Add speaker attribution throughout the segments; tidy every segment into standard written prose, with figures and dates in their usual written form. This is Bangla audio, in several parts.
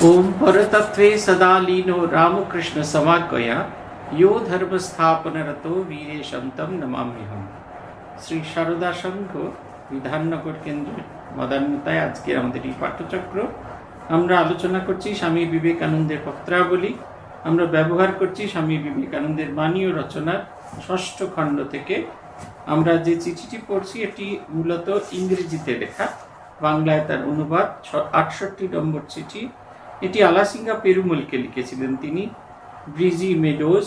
Speaker 1: ओम परतत्वे सदा लीनो रामकृष्ण समाज्ञया यो धर्म स्थापन रतो वीरेशं तं नमाम्यहम्। श्री शारदा संघ विधाननगर केंद्र मदान्नताय आजके आमादेर এই পাঠচক্র আমরা আলোচনা করছি স্বামী বিবেকানন্দের পত্রাবলী। আমরা ব্যবহার করছি স্বামী বিবেকানন্দের বাণী ও রচনার ষষ্ঠ খণ্ড থেকে। আমরা যে চিঠিটি পড়ছি এটি মূলত ইংরেজিতে লেখা, বাংলায় তার অনুবাদ। 68 নম্বর চিঠি। এটি আলাসিঙ্গা পেরুমলকে লিখেছিলেন তিনি। Vrijji Meadows,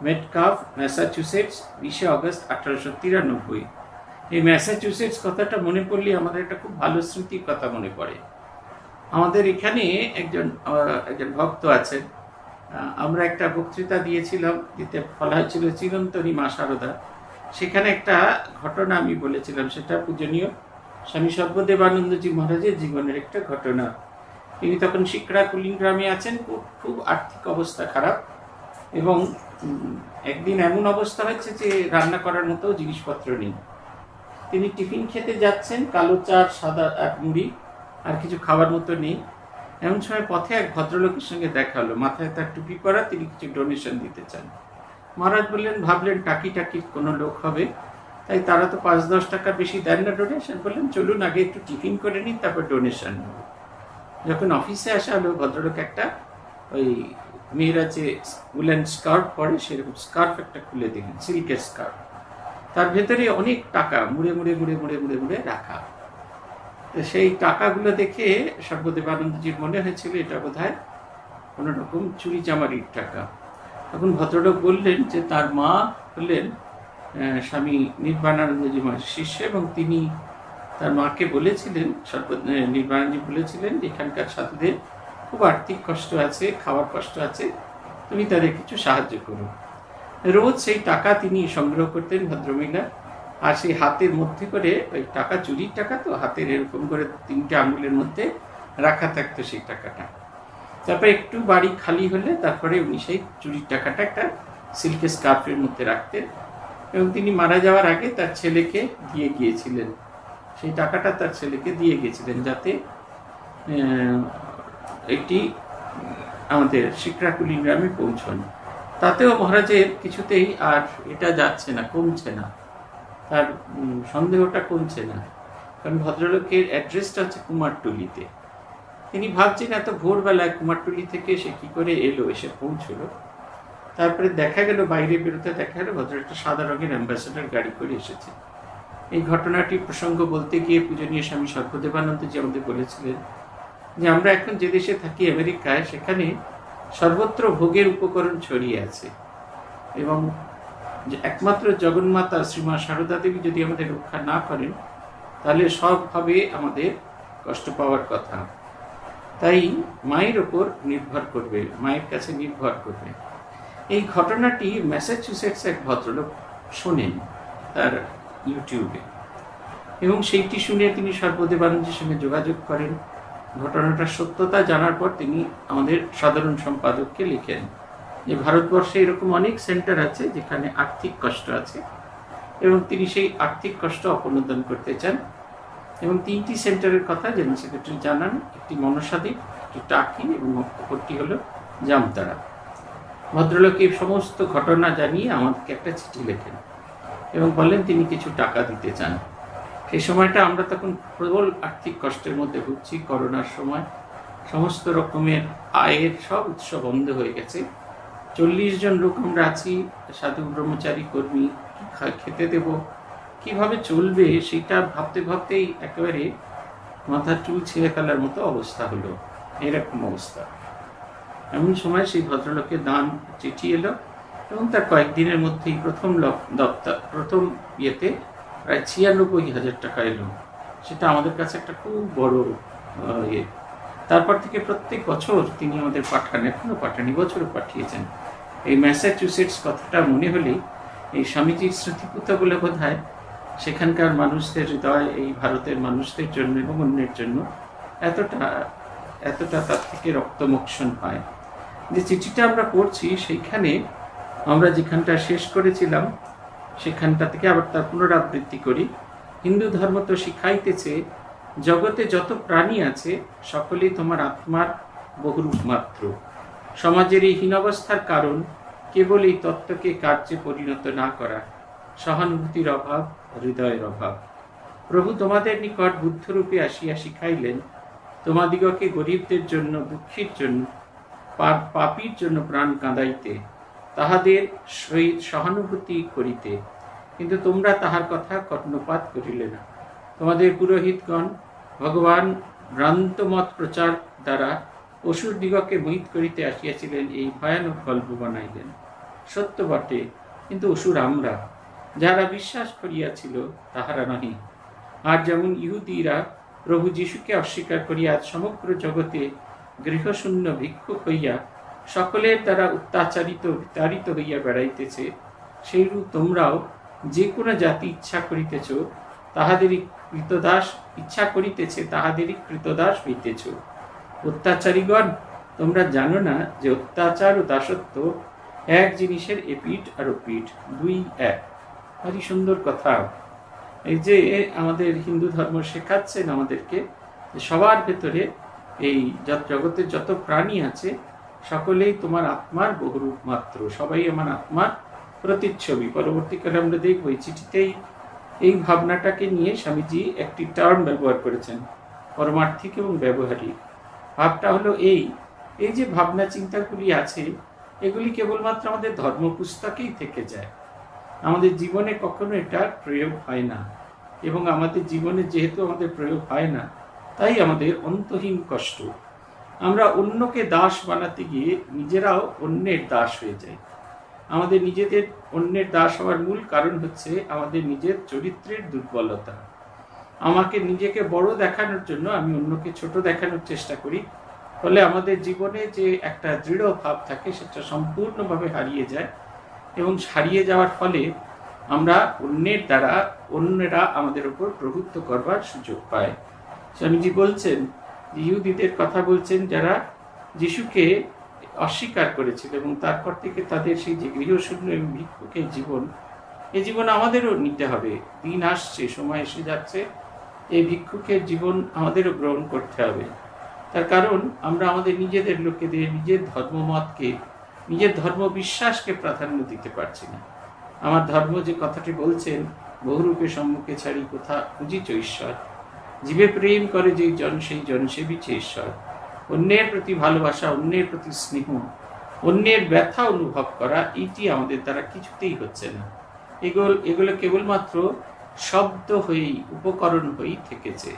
Speaker 1: Metcalfe, Massachusetts, 20 August 1893। এই ম্যাসাচুসেটস কথাটা মনে পড়লে আমাদের একটা খুব ভালো স্মৃতির কথা মনে পড়ে। আমাদের এখানে একজন ভক্ত আছেন। আমরা একটা বক্তৃতা দিয়েছিলাম, দিতে বলা হয়েছিল চিরন্তনী মা শারদা। সেখানে একটা ঘটনা আমি বলেছিলাম, সেটা পূজনীয় স্বামী সর্বদেবানন্দজি মহারাজের জীবনের একটা ঘটনা। তিনি তখন শিকড়া কুলিগ্রামে আছেন, খুব আর্থিক অবস্থা খারাপ, এবং একদিন এমন অবস্থা হয়েছে যে রান্না করার মতো জিনিসপত্র নেই। তিনি টিফিন খেতে যাচ্ছেন, কালো চার, সাদা মুড়ি, আর কিছু খাবার মতো নেই। এমন সময় পথে এক ভদ্রলোকের সঙ্গে দেখা হলো, মাথায় তার টুপি পরা, তিনি কিছু ডোনেশন দিতে চান। মহারাজ বললেন, ভাবলেন টাকি কোনো লোক হবে, তাই তারা তো 5-10 টাকা বেশি দেন না ডোনেশন। বললেন চলুন আগে একটু টিফিন করে নিন, তারপর ডোনেশন নেব। যখন অফিসে আসা হলো, ভদ্রলোক একটা ওই মেয়েরা যে উলেন স্কার্ফ পরে সেরকম স্কার্ফ একটা খুলে দিলেন, সিল্কের স্কার্ফ। তার ভেতরে অনেক টাকা মুড়ে মুড়ে মুড়ে মুড়ে মুড়ে মুড়ে রাখা। সেই টাকাগুলো দেখে সর্বদেবানন্দজির মনে হয়েছিল এটা বোধহয় কোনো রকম চুরি চামারির টাকা। তখন ভদ্রলোক বললেন যে তার মা হলেন স্বামী নির্বাণানন্দজি মহারাজের শিষ্য, এবং তিনি তার মাকে বলেছিলেন, নির্বাণানন্দজি বলেছিলেন যে এখানকার সাধুদের খুব আর্থিক কষ্ট আছে, খাওয়ার কষ্ট আছে, তুমি তাদের কিছু সাহায্য করো। রোজ সেই টাকা তিনি সংগ্রহ করতেন ভদ্রমহিলা, আর সেই হাতের মধ্যে করে, ওই টাকা চুরির টাকা তো, হাতের এরকম করে 3টে আঙুলের মধ্যে রাখা থাকতো সেই টাকাটা। তারপরে একটু বাড়ি খালি হলে তারপরে উনি সেই চুরির টাকাটা একটা সিল্কের স্কার্ফের মধ্যে রাখতেন, এবং তিনি মারা যাওয়ার আগে তার ছেলেকে দিয়ে গিয়েছিলেন। সেই টাকাটা তার ছেলেকে দিয়ে গিয়েছিলেন যাতে এটি আমাদের শিকরাকুলি গ্রামে পৌঁছন। তাতেও মহারাজের কিছুতেই আর এটা যাচ্ছে না, কমছে না, তার সন্দেহটা কমছে না। কারণ ভদ্রলোকের অ্যাড্রেসটা হচ্ছে কুমারটুলিতে। তিনি ভাবছেন এত ভোরবেলায় কুমারটুলি থেকে সে কি করে এলো, এসে পৌঁছলো। তারপরে দেখা গেল, বাইরে বেরোতে দেখা গেল ভদ্র একটা সাদা রঙের অ্যাম্বাসেডার গাড়ি করে এসেছে। এই ঘটনাটি প্রসঙ্গ বলতে গিয়ে পূজনীয় স্বামী সর্বদেবানন্দজি আমাদের বলেছিলেন যে আমরা এখন যে দেশে থাকি আমেরিকায়, সেখানে সর্বত্র ভোগের উপকরণ ছড়িয়ে আছে, এবং একমাত্র জগন্মাতা শ্রীমা শারদা দেবী যদি আমাদের রক্ষা না করেন, তাহলে সবভাবে আমাদের কষ্ট পাওয়ার কথা। তাই মায়ের ওপর নির্ভর করবে, মায়ের কাছে নির্ভর করবে। এই ঘটনাটি ম্যাসাচুসেটস এক ভদ্রলোক শোনেন তার ইউটিউবে, এবং সেইটি শুনে তিনি সর্বদেবানন্দজির সঙ্গে যোগাযোগ করেন। ঘটনাটার সত্যতা জানার পর তিনি আমাদের সাধারণ সম্পাদককে লিখেন যে ভারতবর্ষে এরকম অনেক সেন্টার আছে যেখানে আর্থিক কষ্ট আছে, এবং তিনি সেই আর্থিক কষ্ট অপনোদন করতে চান। এবং 3টি সেন্টারের কথা জেনারেল সেক্রেটারি জানান, একটি মনসাদ্বীপ, একটি টাকি, এবং অপরটি হলো জামতারা। ভদ্রলোক এই সমস্ত ঘটনা জানিয়ে আমাদেরকে একটা চিঠি লেখেন এবং বলেন তিনি কিছু টাকা দিতে চান। সেই সময়টা আমরা তখন প্রবল আর্থিক কষ্টের মধ্যে ভুগছি। করোনার সময় সমস্ত রকমের আয়ের সব উৎস বন্ধ হয়ে গেছে। 40 জন লোক আমরা আছি, সাধু ব্রহ্মচারী কর্মী, খেতে দেব, কিভাবে চলবে সেটা ভাবতে ভাবতেই একেবারে মাথার চুল ছিঁড়ে ফেলার মতো অবস্থা হলো। এরকম অবস্থা। এমন সময় সেই ভদ্রলোকের দান চিঠি এলো, এবং তার কয়েকদিনের মধ্যেই প্রথম ইয়েতে প্রায় 96,000 টাকা এলো। সেটা আমাদের কাছে একটা খুব বড় ইয়ে। তারপর থেকে প্রত্যেক বছর তিনি আমাদের পাঠান, এখনো পাঠান, বছরও পাঠিয়েছেন। এই ম্যাসাচুসেটস কথাটা মনে হলেই এই স্বামীজির স্মৃতিপুত বলে বোধ হয় সেখানকার মানুষদের হৃদয় এই ভারতের মানুষদের জন্য এবং অন্যের জন্য এতটা তার থেকে রক্তমোক্ষণ পায়। যে চিঠিটা আমরা পড়ছি সেইখানে আমরা যেখানটা শেষ করেছিলাম সেখানটা থেকে আবার তার পুনরাবৃত্তি করি। হিন্দু ধর্ম তো শিখাইতেছে, জগতে যত প্রাণী আছে সকলেই তোমার আত্মার বহুরূপ মাত্র। সমাজের এই হীনাবস্থার কারণ কেবল এই তত্ত্বকে কার্যে পরিণত না করা, সহানুভূতির অভাব, হৃদয়ের অভাব। প্রভু তোমাদের নিকট বুদ্ধরূপে আসিয়া শিখাইলেন, তোমাদিগকে গরিবদের জন্য, দুঃখীর জন্য, পাপীর জন্য প্রাণ কাঁদাইতে, তাহাদের সহিত সহানুভূতি করিতে, কিন্তু তোমরা তাহার কথা কর্ণপাত করিলে না। তোমাদের পুরোহিতগণ ভগবান ভ্রান্ত মত প্রচার দ্বারা অসুর দিগকে মোহিত করিতে আসিয়াছিলেন, এই ভয়ানক গল্প বানাইলেন। সত্য বটে, কিন্তু অসুর আমরা, যারা বিশ্বাস করিয়াছিল তাহারা নহে। আর যেমন ইহুদিরা প্রভু যীশুকে অস্বীকার করিয়া সমগ্র জগতে গৃহশূন্য ভিক্ষুক হইয়া সকলের দ্বারা অত্যাচারিত বিতাড়িত হইয়া বেড়াইতেছে, সেইরূপ তোমরাও যে কোনো জাতি ইচ্ছা করিতেছে তাহাদেরই কৃতদাস হইতেছ। অত্যাচারীগণ, তোমরা জানো না যে অত্যাচার ও দাসত্ব এক জিনিসের এপিঠ আর ওপিঠ, দুই এক। ভারী সুন্দর কথা। এই যে আমাদের হিন্দু ধর্ম শেখাচ্ছেন আমাদেরকে, সবার ভেতরে এই জগতের যত প্রাণী আছে সকলেই তোমার আত্মার বহুরূপ মাত্র, সবাই আমার আত্মার প্রতিচ্ছবি। পরবর্তীকালে আমরা দেখব এই চিঠিতেই এই ভাবনাটাকে নিয়ে স্বামীজি একটি টার্ম ব্যবহার করেছেন, পরমার্থিক এবং ব্যবহারিক। ভাবটা হলো এই যে ভাবনা চিন্তাগুলি আছে, এগুলি কেবলমাত্র আমাদের ধর্ম পুস্তকেই থেকে যায়, আমাদের জীবনে কখনো এটার প্রয়োগ হয় না। এবং আমাদের জীবনে যেহেতু আমাদের প্রয়োগ হয় না, তাই আমাদের অন্তহীন কষ্ট। আমরা অন্যকে দাস বানাতে গিয়ে নিজেরাও অন্যের দাস হয়ে যাই। আমাদের নিজেদের অন্যের দাস হওয়ার মূল কারণ হচ্ছে আমাদের নিজের চরিত্রের দুর্বলতা। আমাকে নিজেকে বড় দেখানোর জন্য আমি অন্যকে ছোট দেখানোর চেষ্টা করি, ফলে আমাদের জীবনে যে একটা দৃঢ় ভাব থাকে সেটা সম্পূর্ণভাবে হারিয়ে যায়, এবং হারিয়ে যাওয়ার ফলে আমরা অন্যের দ্বারা অন্যরা আমাদের উপর প্রভুত্ব করবার সুযোগ পায়। স্বামীজি বলছেন, ইহুদিদের কথা বলছেন যারা যিশুকে অস্বীকার করেছিল, এবং তারপর থেকে তাদের সেই যে গৃহশূন্য এবং ভিক্ষুকের জীবন, এই জীবন আমাদেরও নিতে হবে। দিন আসছে, সময় এসে যাচ্ছে, এই ভিক্ষুকের জীবন আমাদেরও গ্রহণ করতে হবে। তার কারণ আমরা আমাদের নিজেদের লোকেদের, নিজের ধর্মমতকে, নিজের ধর্ম বিশ্বাসকে প্রাধান্য দিতে পারছি না। আমার ধর্ম যে কথাটি বলছেন, বহুরূপে সম্মুখে ছাড়ি কোথা খুঁজিছ ঈশ্বর, জীবে প্রেম করে যেই জন সেই জন সেবিছে ঈশ্বর। অন্যের প্রতি ভালোবাসা, অন্যের প্রতি স্নেহ, অন্যের ব্যথা অনুভব করা, এটি আমাদের দ্বারা কিছুতেই হচ্ছে না। এগুলো কেবলমাত্র শব্দ হয়েই, উপকরণ হয়েই থেকেছে।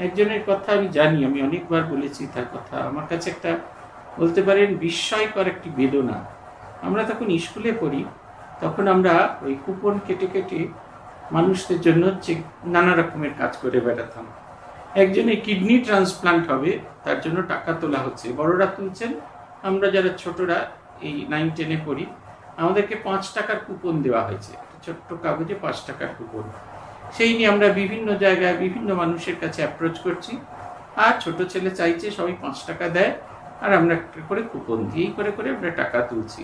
Speaker 1: একজনের কথা আমি জানি, আমি অনেকবার বলেছি তার কথা, আমার কাছে একটা বলতে পারেন বিস্ময়কর একটি বেদনা। আমরা তখন স্কুলে পড়ি, তখন আমরা ওই কুপন কেটে কেটে মানুষদের জন্য যে নানা রকমের কাজ করে বেড়াতাম। একজনের কিডনি ট্রান্সপ্লান্ট হবে, তার জন্য টাকা তোলা হচ্ছে, বড়রা তুলছেন, আমরা যারা ছোটরা এই 9-10-এ পড়ি, আমাদেরকে 5 টাকার কুপন দেওয়া হয়েছে, ছোট্ট কাগজে 5 টাকার কুপন। সেই নিয়ে আমরা বিভিন্ন জায়গায় বিভিন্ন মানুষের কাছে অ্যাপ্রোচ করছি, আর ছোট ছেলে চাইছে সবাই 5 টাকা দেয়, আর আমরা একটা করে কুপন দিয়েই করে করে আমরা টাকা তুলছি।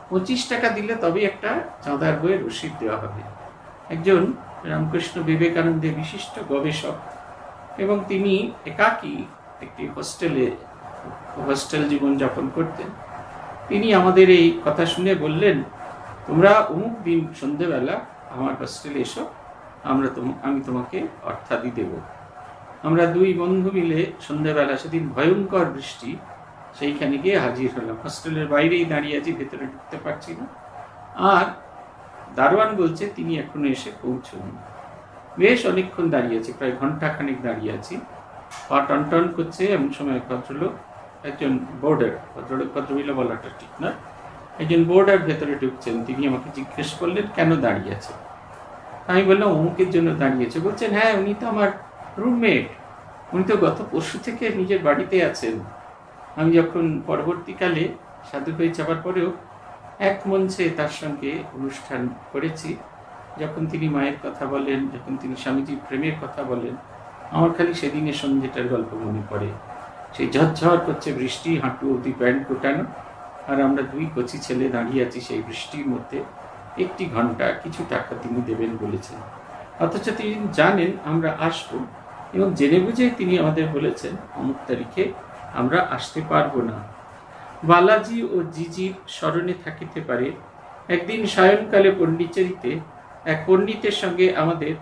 Speaker 1: 25 টাকা দিলে তবে একটা চাঁদার বইয়ের রসিদ দেওয়া হবে। একজন রামকৃষ্ণ বিবেকানন্দের বিশিষ্ট গবেষক, এবং তিনি একাকী একটি হোস্টেল জীবন যাপন করতেন। তিনি আমাদের এই কথা শুনে বললেন, তোমরা অমুক দিন সন্ধ্যেবেলা আমার হোস্টেলে এসো, আমি তোমাকে অর্থাদি দেব। আমরা 2 বন্ধু মিলে সন্ধ্যেবেলা, সেদিন ভয়ঙ্কর বৃষ্টি, সেইখানে গিয়ে হাজির হলাম। হোস্টেলের বাইরেই দাঁড়িয়ে আছি, ভেতরে ঢুকতে পারছি না। আর দারোয়ান বলছে তিনি এখনো এসে পৌঁছন। বেশ অনেকক্ষণ দাঁড়িয়ে আছি, প্রায় ঘন্টাখানেক দাঁড়িয়ে আছি। পা টন করছে। এমন সময় ভদ্রলোক, একজন বোর্ডার, ভদ্রমহিলা বলাটা ঠিক না, একজন বোর্ডার ভেতরে ঢুকছেন। তিনি আমাকে জিজ্ঞেস করলেন কেন দাঁড়িয়ে আছে। আমি বললাম অমুকের জন্য দাঁড়িয়েছে। বলছেন হ্যাঁ, উনি তো আমার রুমমেট, উনি তো গত পরশু থেকে নিজের বাড়িতে আছেন। আমি যখন পরবর্তীকালে সাধু হয়ে যাবার পরেও এক মঞ্চে তার সঙ্গে অনুষ্ঠান করেছি, যখন তিনি মায়ের কথা বলেন, যখন তিনি স্বামীজির প্রেমের কথা বলেন, আমার খালি সেদিনের সন্ধ্যেটার গল্প মনে পড়ে। সেই ঝরঝর করছে বৃষ্টি, হাঁটু অবধি প্যান্ট কোটানো, আর আমরা 2 কচি ছেলে দাঁড়িয়ে আছি সেই বৃষ্টির মধ্যে। 1 ঘন্টা, কিছু টাকা তিনি দেবেন বলেছেন, অথচ তিনি জানেন আমরা আসবো, এবং জেনে বুঝে তিনি আমাদের বলেছেন অমুক তারিখে আমরা আসতে পারবো না। বালাজি ও জিজির স্মরণে থাকিতে পারে, একদিন সায়ংকালে পণ্ডিচেরিতে এক পণ্ডিতের সঙ্গে আমাদের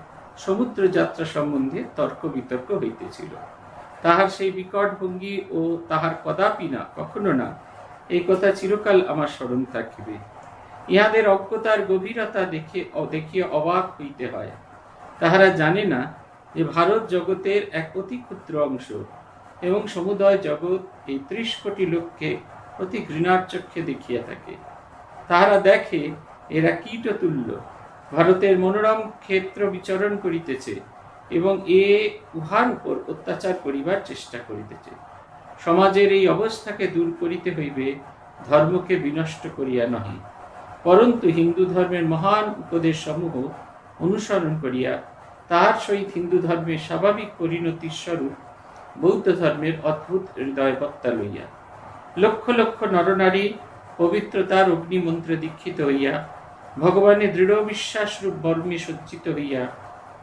Speaker 1: সমুদ্র যাত্রা সম্বন্ধে তর্ক বিতর্ক হইতেছিল। তাহার সেই বিকট ভঙ্গি ও তাহার কদাপি না, কখনো না, এই কথা চিরকাল আমার স্মরণ থাকিবে। ইহাদের অজ্ঞতার গভীরতা দেখিয়া অবাক হইতে হয়। তাহারা জানে না যে ভারত জগতের এক অতি ক্ষুদ্র অংশ এবং সমুদয় জগৎ এই 30 কোটি লোককে অতি ঘৃণার চক্ষে দেখিয়া থাকে। তাহারা দেখে এরা কীটতুল্য ভারতের মনোরম ক্ষেত্র বিচরণ করিতেছে এবং উহার উপর অত্যাচার করিবার চেষ্টা করিতেছে। সমাজের এই অবস্থাকে দূর করিতে হইবে ধর্মকে বিনষ্ট করিয়া নহে, পরন্তু হিন্দু ধর্মের মহান উপদেশ সমূহ অনুসরণ করিয়া তাহার সহিত হিন্দু ধর্মের স্বাভাবিক পরিণতির স্বরূপ বৌদ্ধ ধর্মের অদ্ভুত হৃদয়বত্তা লইয়া লক্ষ লক্ষ নরনারী পবিত্রতার অগ্নিমন্ত্রে দীক্ষিত হইয়া ভগবানের দৃঢ় বিশ্বাসরূপ বর্মে সজ্জিত হইয়া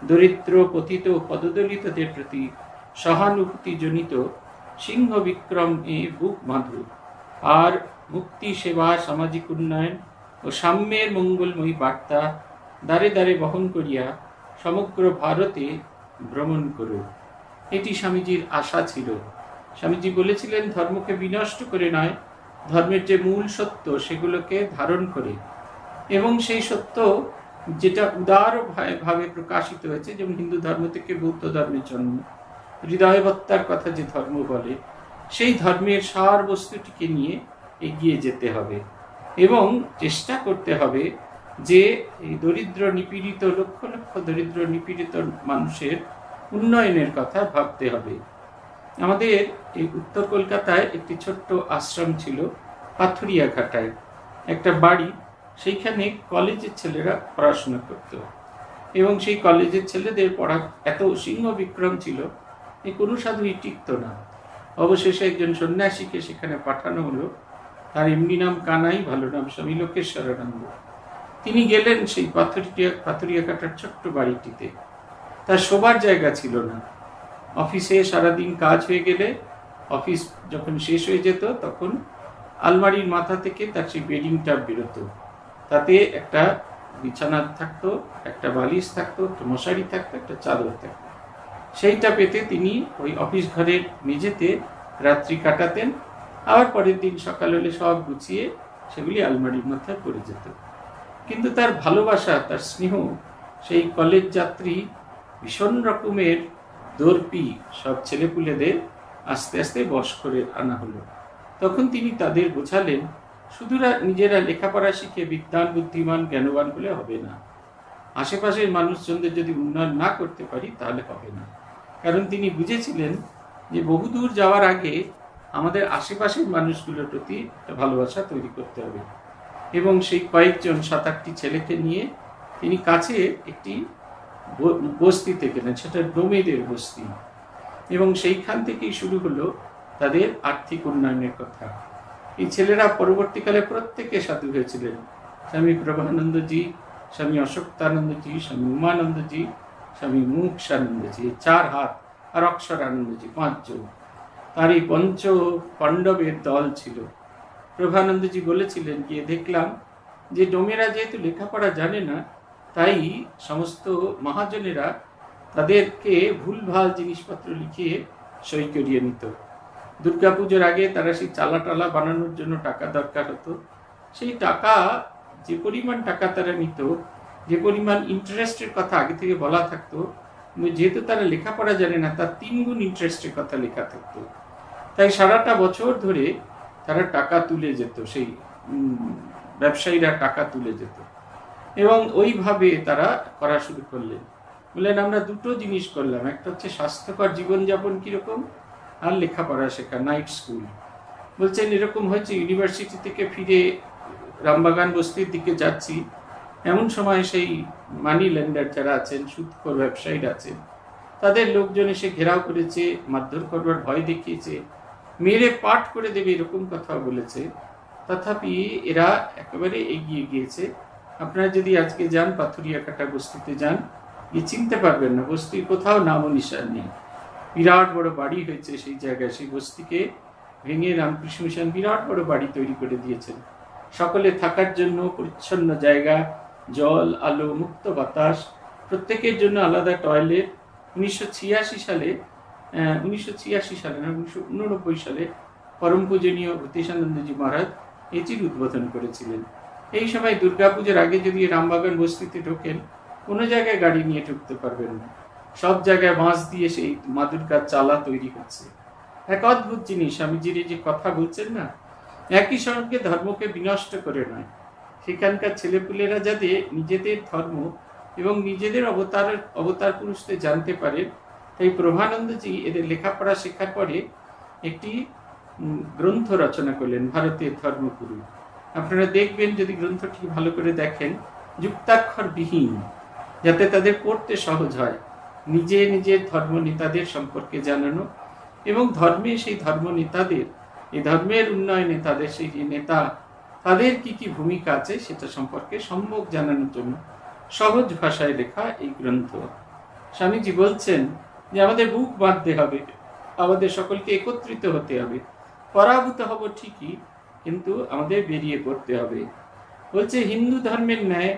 Speaker 1: দরিদ্র পতিত ও পদদলিতদের প্রতি সহানুভূতিজনিত সিংহ বিক্রম বুক বাঁধু আর মুক্তি সেবা, সামাজিক উন্নয়ন ও সাম্যের মঙ্গলময়ী বার্তা দ্বারে দ্বারে বহন করিয়া সমগ্র ভারতে ভ্রমণ করুক, এটি স্বামীজির আশা ছিল। স্বামীজি বলেছিলেন, ধর্মকে বিনষ্ট করে নয়, ধর্মের যে মূল সত্য সেগুলোকে ধারণ করে, এবং সেই সত্য যেটা উদার ভাবে প্রকাশিত হয়েছে, যেমন হিন্দু ধর্ম থেকে বৌদ্ধ ধর্মের জন্ম, হৃদয়বত্তার কথা যে ধর্ম বলে, সেই ধর্মের সার বস্তুটিকে নিয়ে এগিয়ে যেতে হবে এবং চেষ্টা করতে হবে যে এই দরিদ্র নিপীড়িত লক্ষ লক্ষ দরিদ্র নিপীড়িত মানুষের উন্নয়নের কথা ভাবতে হবে। আমাদের এই উত্তর কলকাতায় একটি ছোট্ট আশ্রম ছিল, পাথুরিয়াঘাটায় একটা বাড়ি, সেইখানে কলেজের ছেলেরা পড়াশোনা করত এবং সেই কলেজের ছেলেদের পড়া এত সিংহ বিক্রম ছিল যে কোনো সাধুই টিকত না। অবশেষে একজন সন্ন্যাসীকে সেখানে পাঠানো হলো। তার এমনি নাম কানাই, ভালো নাম স্বামী লোকেশ্বরানন্দ। তিনি গেলেন সেই পাথুরিয়াঘাটার ছোট্ট বাড়িটিতে। তার শোবার জায়গা ছিল না। অফিসে সারাদিন কাজ হয়ে গেলে, অফিস যখন শেষ হয়ে যেত, তখন আলমারির মাথা থেকে তার সেই বেডিংটা বেরোতো। তাতে একটা বিছানা থাকতো, একটা বালিশ থাকতো, একটা মশারি থাকতো, একটা চাদর থাকতো। সেইটা পেতে তিনি ওই অফিস ঘরের মেঝেতে রাত্রি কাটাতেন। আবার পরের দিন সকাল হলে সব গুছিয়ে সেগুলি আলমারির মাথায় পড়ে যেত। কিন্তু তার ভালোবাসা, তার স্নেহ, সেই কলেজ যাত্রী ভীষণ রকমের দর্পি সব ছেলেপুলেদের আস্তে আস্তে বশ করে আনা হলো। তখন তিনি তাদের বোঝালেন, শুধুরা নিজেরা লেখাপড়া শিখে বিদ্বান, বুদ্ধিমান, জ্ঞানবান হলে হবে না, আশেপাশের মানুষজনদের যদি উন্নয়ন না করতে পারি তাহলে হবে না। কারণ তিনি বুঝেছিলেন যে বহুদূর যাওয়ার আগে আমাদের আশেপাশের মানুষগুলোর প্রতি একটা ভালোবাসা তৈরি করতে হবে। এবং সেই কয়েকজন 7-8টি ছেলেকে নিয়ে তিনি কাছে একটি বস্তিতে গেলেন, সেটা ডোমেদের বস্তি, এবং সেইখান থেকেই শুরু হলো তাদের আর্থিক উন্নয়নের কথা। এই ছেলেরা পরবর্তীকালে প্রত্যেকে সাধু হয়েছিলেন। স্বামী প্রভানন্দজি, স্বামী অশোক্তানন্দজি, স্বামী উমানন্দজি, স্বামী মুক্ষানন্দজি, 4 হাত, আর অক্ষরানন্দজি, 5 জন। তার এই পঞ্চ পাণ্ডবের দল ছিল। প্রভানন্দজি বলেছিলেন, গিয়ে দেখলাম যে ডোমেরা যেহেতু লেখাপড়া জানে না, তাই সমস্ত মহাজনেরা তাদেরকে ভুলভাল জিনিসপত্র লিখিয়ে সই করিয়ে নিত। দুর্গাপুজোর আগে তারা সেই চালা টালা বানানোর জন্য টাকা দরকার হতো। সেই টাকা, যে পরিমাণ টাকা তারা নিত, যে পরিমাণ ইন্টারেস্টের কথা আগে থেকে বলা থাকতো, যেহেতু তারা লেখাপড়া জানে না, তার 3 গুণ ইন্টারেস্টের কথা লেখা থাকতো। তাই সারাটা বছর ধরে তারা টাকা তুলে যেত, সেই ব্যবসায়ীরা টাকা তুলে যেত, এবং ওইভাবে তারা করা শুরু করলেন। বললেন, আমরা 2টো জিনিস করলাম, একটা হচ্ছে স্বাস্থ্যকর জীবনযাপন কীরকম, আর লেখাপড়া শেখা, নাইট স্কুল। বলছেন, এরকম হয়েছে ইউনিভার্সিটি থেকে ফিরে রামবাগান বস্তির দিকে যাচ্ছি, এমন সময় সেই মানি লেন্ডার যারা আছেন, সুদখোর ব্যবসায়ীরা আছেন, তাদের লোকজন এসে ঘেরাও করেছে, মারধর করবার ভয় দেখিয়েছে, মেরে পাঠ করে দেবে এরকম কথাও বলেছে। তথাপি এরা একেবারে এগিয়ে গিয়েছে। আপনারা যদি আজকে যান, পাথুরিয়াঘাটা বস্তিতে যান, গিয়ে চিনতে পারবেন না, বস্তির কোথাও নাম ও নিশান নেই। বিরাট বড় বাড়ি হয়েছে সেই জায়গায়। সেই বস্তিকে ভেঙে রামকৃষ্ণ মিশন বিরাট বড় বাড়ি তৈরি করে দিয়েছেন, সকলে থাকার জন্য পরিচ্ছন্ন জায়গা, জল, আলো, মুক্ত বাতাস, প্রত্যেকের জন্য আলাদা টয়লেট। 1986 সালে না 1989 সালে পরম পূজনীয় ভূতেশানন্দজি মহারাজ এটির উদ্বোধন করেছিলেন। এই সময় দুর্গাপূজার আগে যদি রামবাগান বস্তিতে ঢোকেন, কোনো জায়গায় গাড়ি নিয়ে ঢুকতে পারবেন না, সব জায়গায় বাঁশ দিয়ে সেই মা দুর্গার চালা তৈরি হচ্ছে। এক অদ্ভুত জিনিস, স্বামীজির যে কথা বলছেন না, একই সঙ্গে ধর্মকে বিনষ্ট করে নয়, সেখানকার ছেলেপুলেরা যাতে নিজেদের ধর্ম এবং নিজেদের অবতার পুরুষদের জানতে পারেন, তাই প্রভানন্দজি এদের লেখাপড়া শেখার পরে একটি গ্রন্থ রচনা করলেন, ভারতের ধর্মগুরু। আপনারা দেখবেন যদি গ্রন্থটি ভালো করে দেখেন, যুক্তাক্ষর বিহীন, যাতে তাদের পড়তে সহজ হয়, নিজের ধর্ম নেতাদের সম্পর্কে জানানো এবং ধর্মে সেই ধর্ম নেতাদের, এই ধর্মের উন্নয়নে তাদের সেই নেতা, তাদের কি কি ভূমিকা আছে সেটা সম্পর্কে সম্যক জানানোর জন্য সহজ ভাষায় লেখা এই গ্রন্থ। স্বামীজি বলছেন যে আমাদের বুক বাঁধতে হবে, আমাদের সকলকে একত্রিত হতে হবে, পরাভূত হব ঠিকই, কিন্তু আমাদের বেরিয়ে পড়তে হবে। বলছে হিন্দু ধর্মের ন্যায়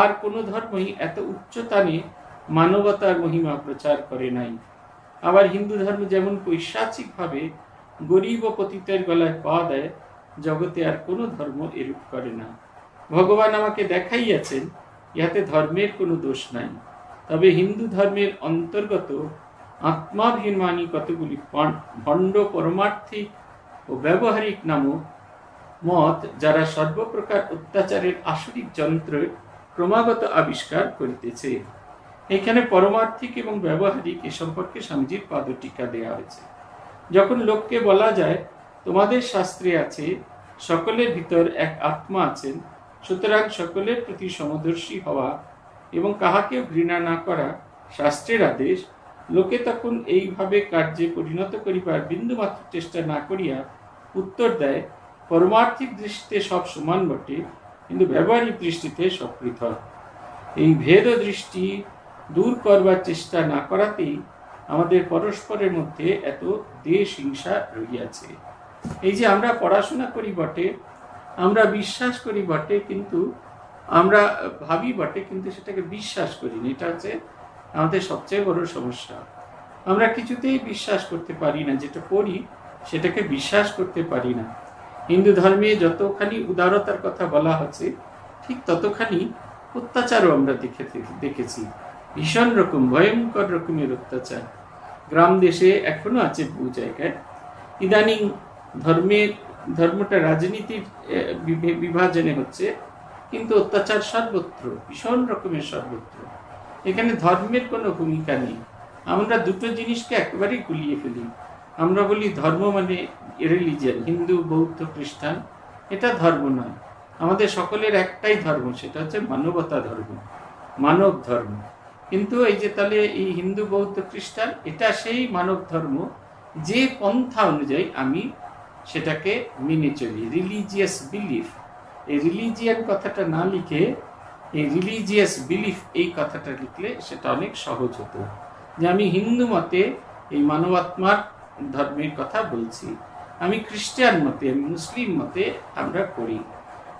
Speaker 1: আর কোনো ধর্মই এত উচ্চতানে মানবতার মহিমা প্রচার করে নাই। আবার হিন্দু ধর্ম যেমন পৈশাচিকভাবে গরিব ও পতিতের গলায় পা দেয়, জগতে আর কোনো ধর্ম এরূপ করে না। ভগবান আমাকে দেখাইয়াছেন ইহাতে ধর্মের কোনো দোষ নাই, তবে হিন্দু ধর্মের অন্তর্গত আত্মাভিমানী কতগুলি ভণ্ড পরমার্থিক ও ব্যবহারিক নামক মত, যারা সর্বপ্রকার অত্যাচারের আসরিক যন্ত্র ক্রমাগত আবিষ্কার করিতেছে। এখানে পরমার্থিক এবং ব্যবহারিক এ সম্পর্কে স্বামীজির পাদটিকা দেওয়া হয়েছে। যখন লোককে বলা যায় তোমাদের শাস্ত্রে আছে সকলের ভিতর এক আত্মা আছেন, সুতরাং সকলের প্রতি সমদর্শী হওয়া এবং কাহাকেও ঘৃণা না করা শাস্ত্রের আদেশ, লোকে তখন এইভাবে কার্যে পরিণত করিবার বিন্দুমাত্র চেষ্টা না করিয়া উত্তর দেয়, পরমার্থিক দৃষ্টিতে সব সমান বটে, কিন্তু ব্যবহারিক দৃষ্টিতে সব পৃথক। এই ভেদ দৃষ্টি দূর করবার চেষ্টা না করাতেই আমাদের পরস্পরের মধ্যে এত দেশ হিংসা রহিয়াছে। এই যে আমরা পড়াশোনা করি বটে, আমরা বিশ্বাস করি বটে, কিন্তু আমরা ভাবি বটে, কিন্তু সেটাকে বিশ্বাস করি না। এটা হচ্ছে আমাদের সবচেয়ে বড় সমস্যা। আমরা কিছুতেই বিশ্বাস করতে পারি না, যেটা পড়ি সেটাকে বিশ্বাস করতে পারি না। হিন্দু ধর্মে যতখানি উদারতার কথা বলা হচ্ছে, ঠিক ততখানি অত্যাচারও আমরা দেখেছি। ভীষণ রকম ভয়ঙ্কর রকমের অত্যাচার গ্রাম দেশে এখনো আছে বহু জায়গায়। ইদানিং ধর্মটা রাজনীতির বিভাজনে হচ্ছে, কিন্তু অত্যাচার সর্বত্র, ভীষণ রকমের সর্বত্র। এখানে ধর্মের কোনো ভূমিকা নেই। আমরা দুটো জিনিসকে একেবারেই গুলিয়ে ফেলি। আমরা বলি ধর্ম মানে রিলিজিয়ান, হিন্দু, বৌদ্ধ, খ্রিস্টান, এটা ধর্ম নয়। আমাদের সকলের একটাই ধর্ম, সেটা হচ্ছে মানবতা ধর্ম, মানব ধর্ম। কিন্তু এই যে তাহলে এই হিন্দু, বৌদ্ধ, খ্রিস্টান, এটা সেই মানব ধর্ম যে পন্থা অনুযায়ী আমি সেটাকে মেনে চলি, রিলিজিয়াস বিলিফ। এই রিলিজিয়ান কথাটা না লিখে এই রিলিজিয়াস বিলিফ এই কথাটা লিখলে সেটা অনেক সহজ হতো, যে আমি হিন্দু মতে এই মানবাত্মার ধর্মের কথা বলছি, আমি খ্রিস্টান মতে, আমি মুসলিম মতে আমরা করি।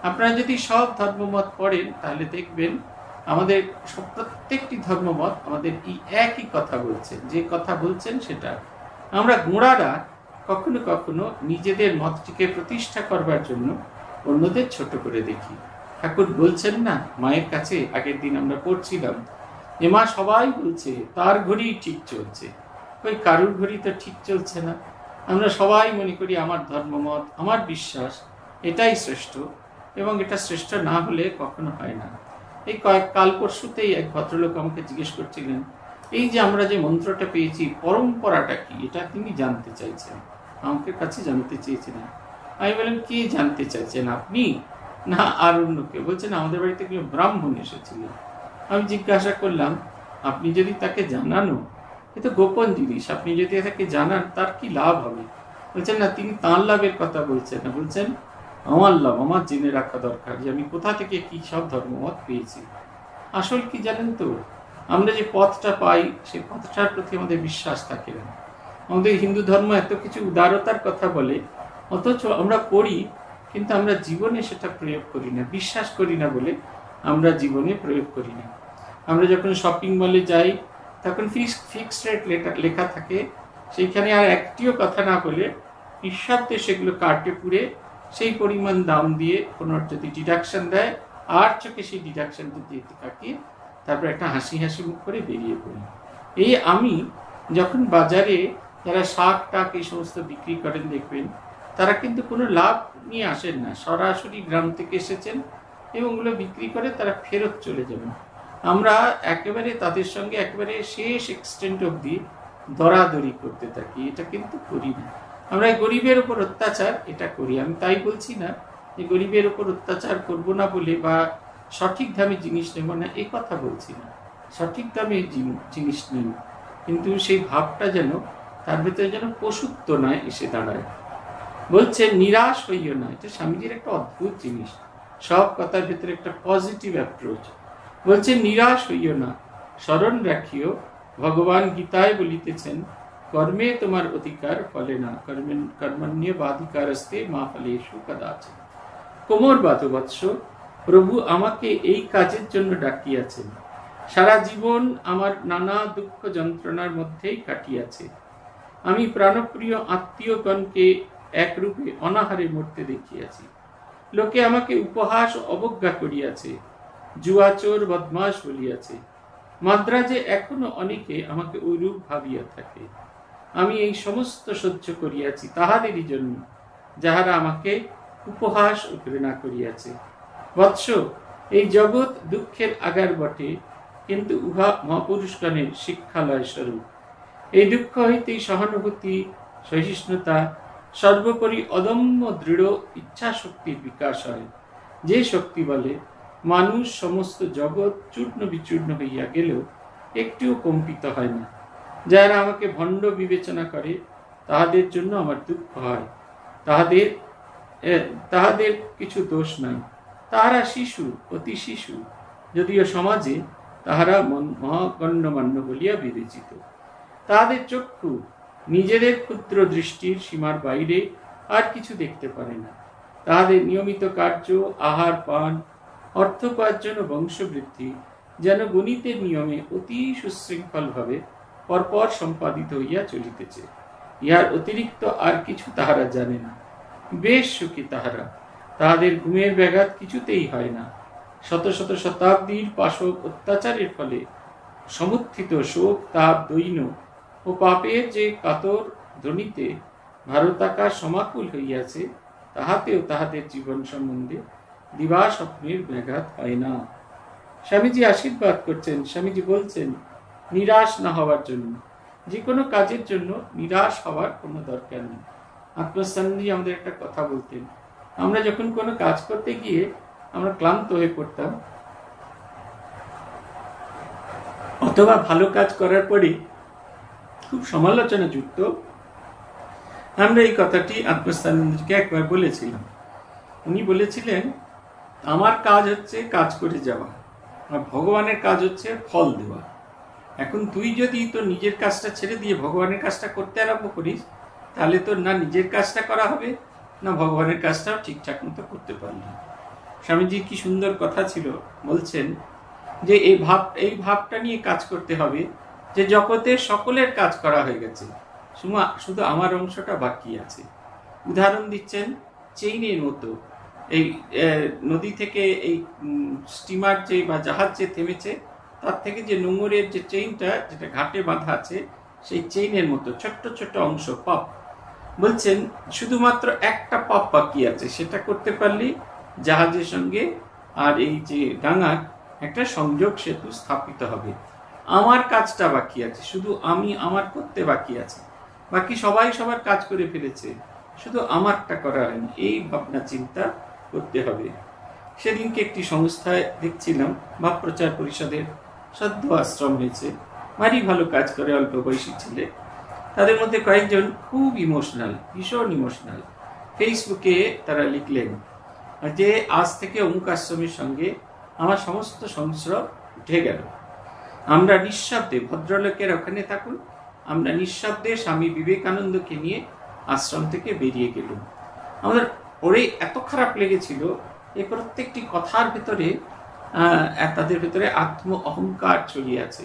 Speaker 1: আপনারা যদি সব ধর্মমত পড়েন তাহলে দেখবেন আমাদের প্রত্যেকটি ধর্মমত আমাদের এই একই কথা বলছেন। যে কথা বলছেন সেটা আমরা গোঁড়ারা কখনো কখনো নিজেদের মতটিকে প্রতিষ্ঠা করবার জন্য অন্যদের ছোট করে দেখি। ঠাকুর বলছেন না মায়ের কাছে, আগের দিন আমরা পড়ছিলাম, এ মা সবাই বলছে তার ঘড়ি ঠিক চলছে, ওই কারুর ঘড়ি তো ঠিক চলছে না। আমরা সবাই মনে করি আমার ধর্মমত, আমার বিশ্বাস এটাই শ্রেষ্ঠ, এবং এটা শ্রেষ্ঠ না হলে কখনো হয় না। এই কাল পরশুতেই এক ভদ্রলোক আমাকে জিজ্ঞেস করছিলেন, এই যে আমরা যে মন্ত্রটা পেয়েছি পরম্পরাটা কি, এটা তিনি জানতে চাইছেন, আমাকে কাছে জানতে চেয়েছিলেন। আমি বললাম কি জানতে চাইছেন আপনি না আর অন্য কেউ? বলছেন আমাদের বাড়িতে কেউ ব্রাহ্মণ এসেছিলেন। আমি জিজ্ঞাসা করলাম আপনি যদি তাকে জানানো, এ তো গোপন জিনিস, আপনি যদি তাকে জানান তার কি লাভ হবে? বলছেন না, তিনি তাঁর লাভের কথা বলছেন না, বলছেন আমার লাভ, আমার জেনে রাখা দরকার যে আমি কোথা থেকে কি সব ধর্মমত পেয়েছি। আসল কি জানেন তো, আমরা যে পথটা পাই সেই পথটার প্রতি আমাদের বিশ্বাস থাকে না। আমাদের হিন্দু ধর্ম এত কিছু উদারতার কথা বলে, অথচ আমরা পড়ি কিন্তু আমরা জীবনে সেটা প্রয়োগ করি না, বিশ্বাস করি না বলে আমরা জীবনে প্রয়োগ করি না। আমরা যখন শপিং মলে যাই তখন ফিক্সড রেট লেখা থাকে, সেইখানে আর একটিও কথা না বলে নিঃশব্দে সেগুলো কার্টে পুরে সেই পরিমাণ দাম দিয়ে কোনো যদি ডিডাকশন দেয় আর চোখে সেই ডিডাকশনটা দিতে থাকি, তারপর একটা হাসি হাসি মুখ করে বেরিয়ে পড়ি। এই আমি যখন বাজারে যারা শাক টাক এই সমস্ত বিক্রি করেন দেখবেন, তারা কিন্তু কোনো লাভ নিয়ে আসেন না, সরাসরি গ্রাম থেকে এসেছেন এবং ওগুলো বিক্রি করে তারা ফেরত চলে যাবেন। আমরা একেবারে তাদের সঙ্গে একেবারে শেষ এক্সটেন্ট অবধি দরাদরি করতে থাকি, এটা কিন্তু করি না। আমরা গরিবের উপর অত্যাচার এটা করি। আমি তাই বলছি না যে গরিবের উপর অত্যাচার করব না বলে বা সঠিক দামে জিনিস নেব না, এই কথা বলছি না। সঠিক দামে জিনিস নিন, কিন্তু সেই ভাবটা যেন তার ভেতরে যেন পশুত্ব নয় এসে দাঁড়ায়। বলছে নিরাশ হইও না, এটা স্বামীজির একটা অদ্ভুত জিনিস, সব কথার ভেতরে একটা পজিটিভ অ্যাপ্রোচ। বলছে নিরাশ হইও না, স্মরণ রাখিও ভগবান গীতায় বলিতেছেন, কর্মে তোমার অধিকার ফলে না, কর্মণ্য বাধিকারস্তে মা ফলেষু কদাচিৎ। কোমর বাঁধো বৎস, প্রভু আমাকে এই কাজের জন্য ডাকিয়াছেন। সারা জীবন আমার নানা দুঃখ যন্ত্রণার মধ্যেই কাটিয়াছে। আমি প্রাণপ্রিয় আত্মীয়গণকে একরূপে অনাহারে মরতে দেখিয়াছি। লোকে আমাকে উপহাস অবজ্ঞা করিয়াছে, জুয়াচোর বদমাস বলিয়াছে। মাদ্রাজে এখনো অনেকে আমাকে ঐরূপ ভাবিয়া থাকে। আমি এই সমস্ত সহ্য করিয়াছি তাহাদেরই জন্য, যাহারা আমাকে উপহাস ও ঘৃণা করিয়াছে। বৎস, এই জগৎ দুঃখের আগার বটে, কিন্তু উহা মহাপুরুষগণের শিক্ষালয় স্বরূপ। এই দুঃখ হইতেই সহানুভূতি, সহিষ্ণুতা, সর্বোপরি অদম্য দৃঢ় ইচ্ছা শক্তির বিকাশ হয়, যে শক্তি বলে মানুষ সমস্ত জগৎ চূর্ণ বিচূর্ণ হইয়া গেলেও একটিও কম্পিত হয় না। যারা আমাকে ভণ্ড বিবেচনা করে তাহাদের জন্য আমার দুঃখ হয়। তাহাদের কিছু দোষ নাই, তাহারা শিশু, অতি শিশু, যদিও সমাজে তাহারা মহাগণ্যমান্য বলিয়া বিবেচিত। তাহাদের চক্ষু নিজেদের ক্ষুদ্র দৃষ্টির সীমার বাইরে আর কিছু দেখতে পারে না। তাহাদের নিয়মিত কার্য, আহার পান, অর্থ উপার্জন ও বংশবৃদ্ধি যেন গণিতের নিয়মে অতি সুশৃঙ্খলভাবে পরপর সম্পাদিত হইয়া চলিতেছে। ইহার অতিরিক্ত আর কিছু তাহারা জানে না। বেশ সুখী তাহারা, তাহাদের ঘুমের ব্যাঘাত কিছুতেই হয় না। শত শত শতাব্দীর পাশব অত্যাচারের ফলে সমুত্থিত শোক, তাপ, দৈন্য ও পাপের যে কাতর ধ্বনিতে ভারতাকাশ সমাকুল হইয়াছে, তাহাতেও তাহাদের জীবন সম্বন্ধে দিবা স্বপ্নের ব্যাঘাত হয় না। স্বামীজি আশীর্বাদ করছেন, স্বামীজি বলছেন নিরাশ না হওয়ার জন্য। যে কোনো কাজের জন্য নিরাশ হওয়ার কোনো দরকার নেই। আত্মস্থানজি আমাদের একটা কথা বলতেন, আমরা যখন কোনো কাজ করতে গিয়ে আমরা ক্লান্ত হয়ে পড়তাম, অথবা ভালো কাজ করার পরে খুব সমালোচনা যুক্ত, আমরা এই কথাটি আত্মস্থানজিকে একবার বলেছিলাম। উনি বলেছিলেন, আমার কাজ হচ্ছে কাজ করে যাওয়া, আর ভগবানের কাজ হচ্ছে ফল দেওয়া। এখন তুই যদি তোর নিজের কাজটা ছেড়ে দিয়ে ভগবানের কাজটা করতে আরম্ভ করিস, তাহলে তোর না নিজের কাজটা করা হবে, না ভগবানের কাজটাও ঠিকঠাক মতো করতে পারবি। স্বামীজি কি সুন্দর কথা ছিল, বলছেন যে এই ভাবটা নিয়ে কাজ করতে হবে যে জগতের সকলের কাজ করা হয়ে গেছে, শুধু আমার অংশটা বাকি আছে। উদাহরণ দিচ্ছেন চেইনের মতো, এই নদী থেকে এই স্টিমার যে বা জাহাজ যে থেমেছে, তার থেকে যে নোঙরের যে চেইনটা যেটা ঘাটে বাঁধা আছে, সেই চেইনের মতো ছোট্ট ছোট্ট অংশ পাপ। বলছেন শুধুমাত্র একটা পাপ বাকি আছে, সেটা করতে পারলেই জাহাজের সঙ্গে আর এই যে ডাঙার একটা সংযোগ সেতু স্থাপিত হবে। আমার কাজটা বাকি আছে, শুধু আমি আমার করতে বাকি আছে, বাকি সবাই সবার কাজ করে ফেলেছে, শুধু আমারটা করা হয়নি। এই ভাবনা চিন্তা করতে হবে। সেদিনকে একটি সংস্থায় দেখছিলাম, ভাব প্রচার পরিষদের সদ্য আশ্রম হয়েছে, ভারী ভালো কাজ করে, অল্প বয়সী ছেলে। তাদের মধ্যে কয়েকজন খুব ইমোশনাল, ভীষণ ইমোশনাল। ফেসবুকে তারা লিখলেন যে আজ থেকে অমুক আশ্রমের সঙ্গে আমার সমস্ত সংস্রব উঠে গেল, আমরা নিঃশব্দে, ভদ্রলোকের ওখানে থাকুন, আমরা নিঃশব্দে স্বামী বিবেকানন্দকে নিয়ে আশ্রম থেকে বেরিয়ে গেলাম। আমাদের পরে এত খারাপ লেগেছিল, এই প্রত্যেকটি কথার ভেতরে তাদের ভেতরে আত্ম অহংকার ছড়িয়ে আছে।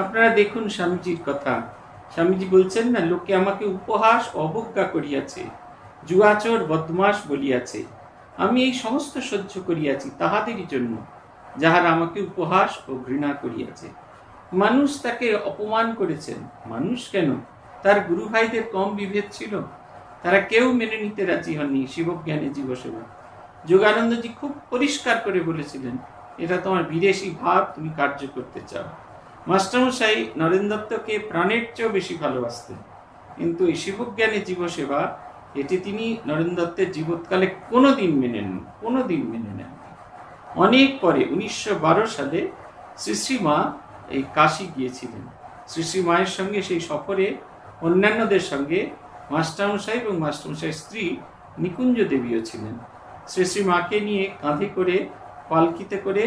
Speaker 1: আপনারা দেখুন স্বামীজির কথা, স্বামীজি বলছেন না, লোকে আমাকে উপহাস অবজ্ঞা করিয়াছে, জুয়াচোর বদমাস বলিয়াছে, আমি এই সমস্ত সহ্য করিয়াছি তাহাদেরই জন্য, যাহারা আমাকে উপহাস ও ঘৃণা করিয়াছে। মানুষ তাকে অপমান করেছেন। মানুষ কেন, তার গুরু ভাইদের কম বিভেদ ছিল? তারা কেউ মেনে নিতে রাজি হননি শিবজ্ঞানে জীবসেবা। যোগানন্দজি খুব পরিষ্কার করে বলেছিলেন, এটা তোমার বিদেশি ভাব, তুমি কার্য করতে চাও। মাস্টারমশাই নরেন দত্তকে প্রাণের চেয়েও বেশি ভালোবাসতেন, কিন্তু এই শিবজ্ঞানে জীবসেবা এটি তিনি নরেন দত্তের জীবৎকালে কোনোদিন মেনে নেন। অনেক পরে 1912 সালে শ্রী শ্রী মা এই কাশী গিয়েছিলেন। শ্রী শ্রী মায়ের সঙ্গে সেই সফরে অন্যান্যদের সঙ্গে মাস্টারমশাই এবং মাস্টারমশাই স্ত্রী নিকুঞ্জ দেবীও ছিলেন। শ্রী শ্রী মাকে নিয়ে কাঁধে করে পালকিতে করে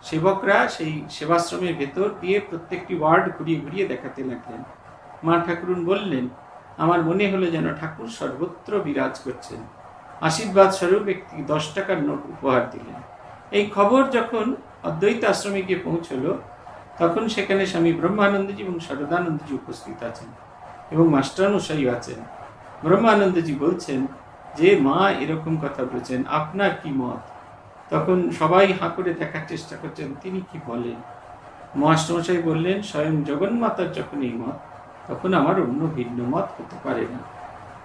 Speaker 1: সেবকরা সেই সেবাশ্রমের ভেতর দিয়ে প্রত্যেকটি ওয়ার্ড ঘুরিয়ে ঘুরিয়ে দেখাতে লাগলেন। মা ঠাকুরুন বললেন, আমার মনে হলো যেন ঠাকুর সর্বত্র বিরাজ করছেন। আশীর্বাদ স্বরূপ একটি 10 টাকার নোট উপহার দিলেন। এই খবর যখন অদ্বৈত আশ্রমে গিয়ে পৌঁছলো, তখন সেখানে স্বামী ব্রহ্মানন্দজি এবং শারদানন্দজি উপস্থিত আছেন এবং মাস্টারমশাইও আছেন। ব্রহ্মানন্দজি বলছেন যে মা এরকম কথা বলেছেন, আপনার কি মত? তখন সবাই হাঁ করে দেখার চেষ্টা করছেন তিনি কি বলেন। মাস্টারমশাই বললেন, স্বয়ং জগন্মাতার যখন এই মত, তখন আমার অন্য ভিন্ন মত হতে পারে না।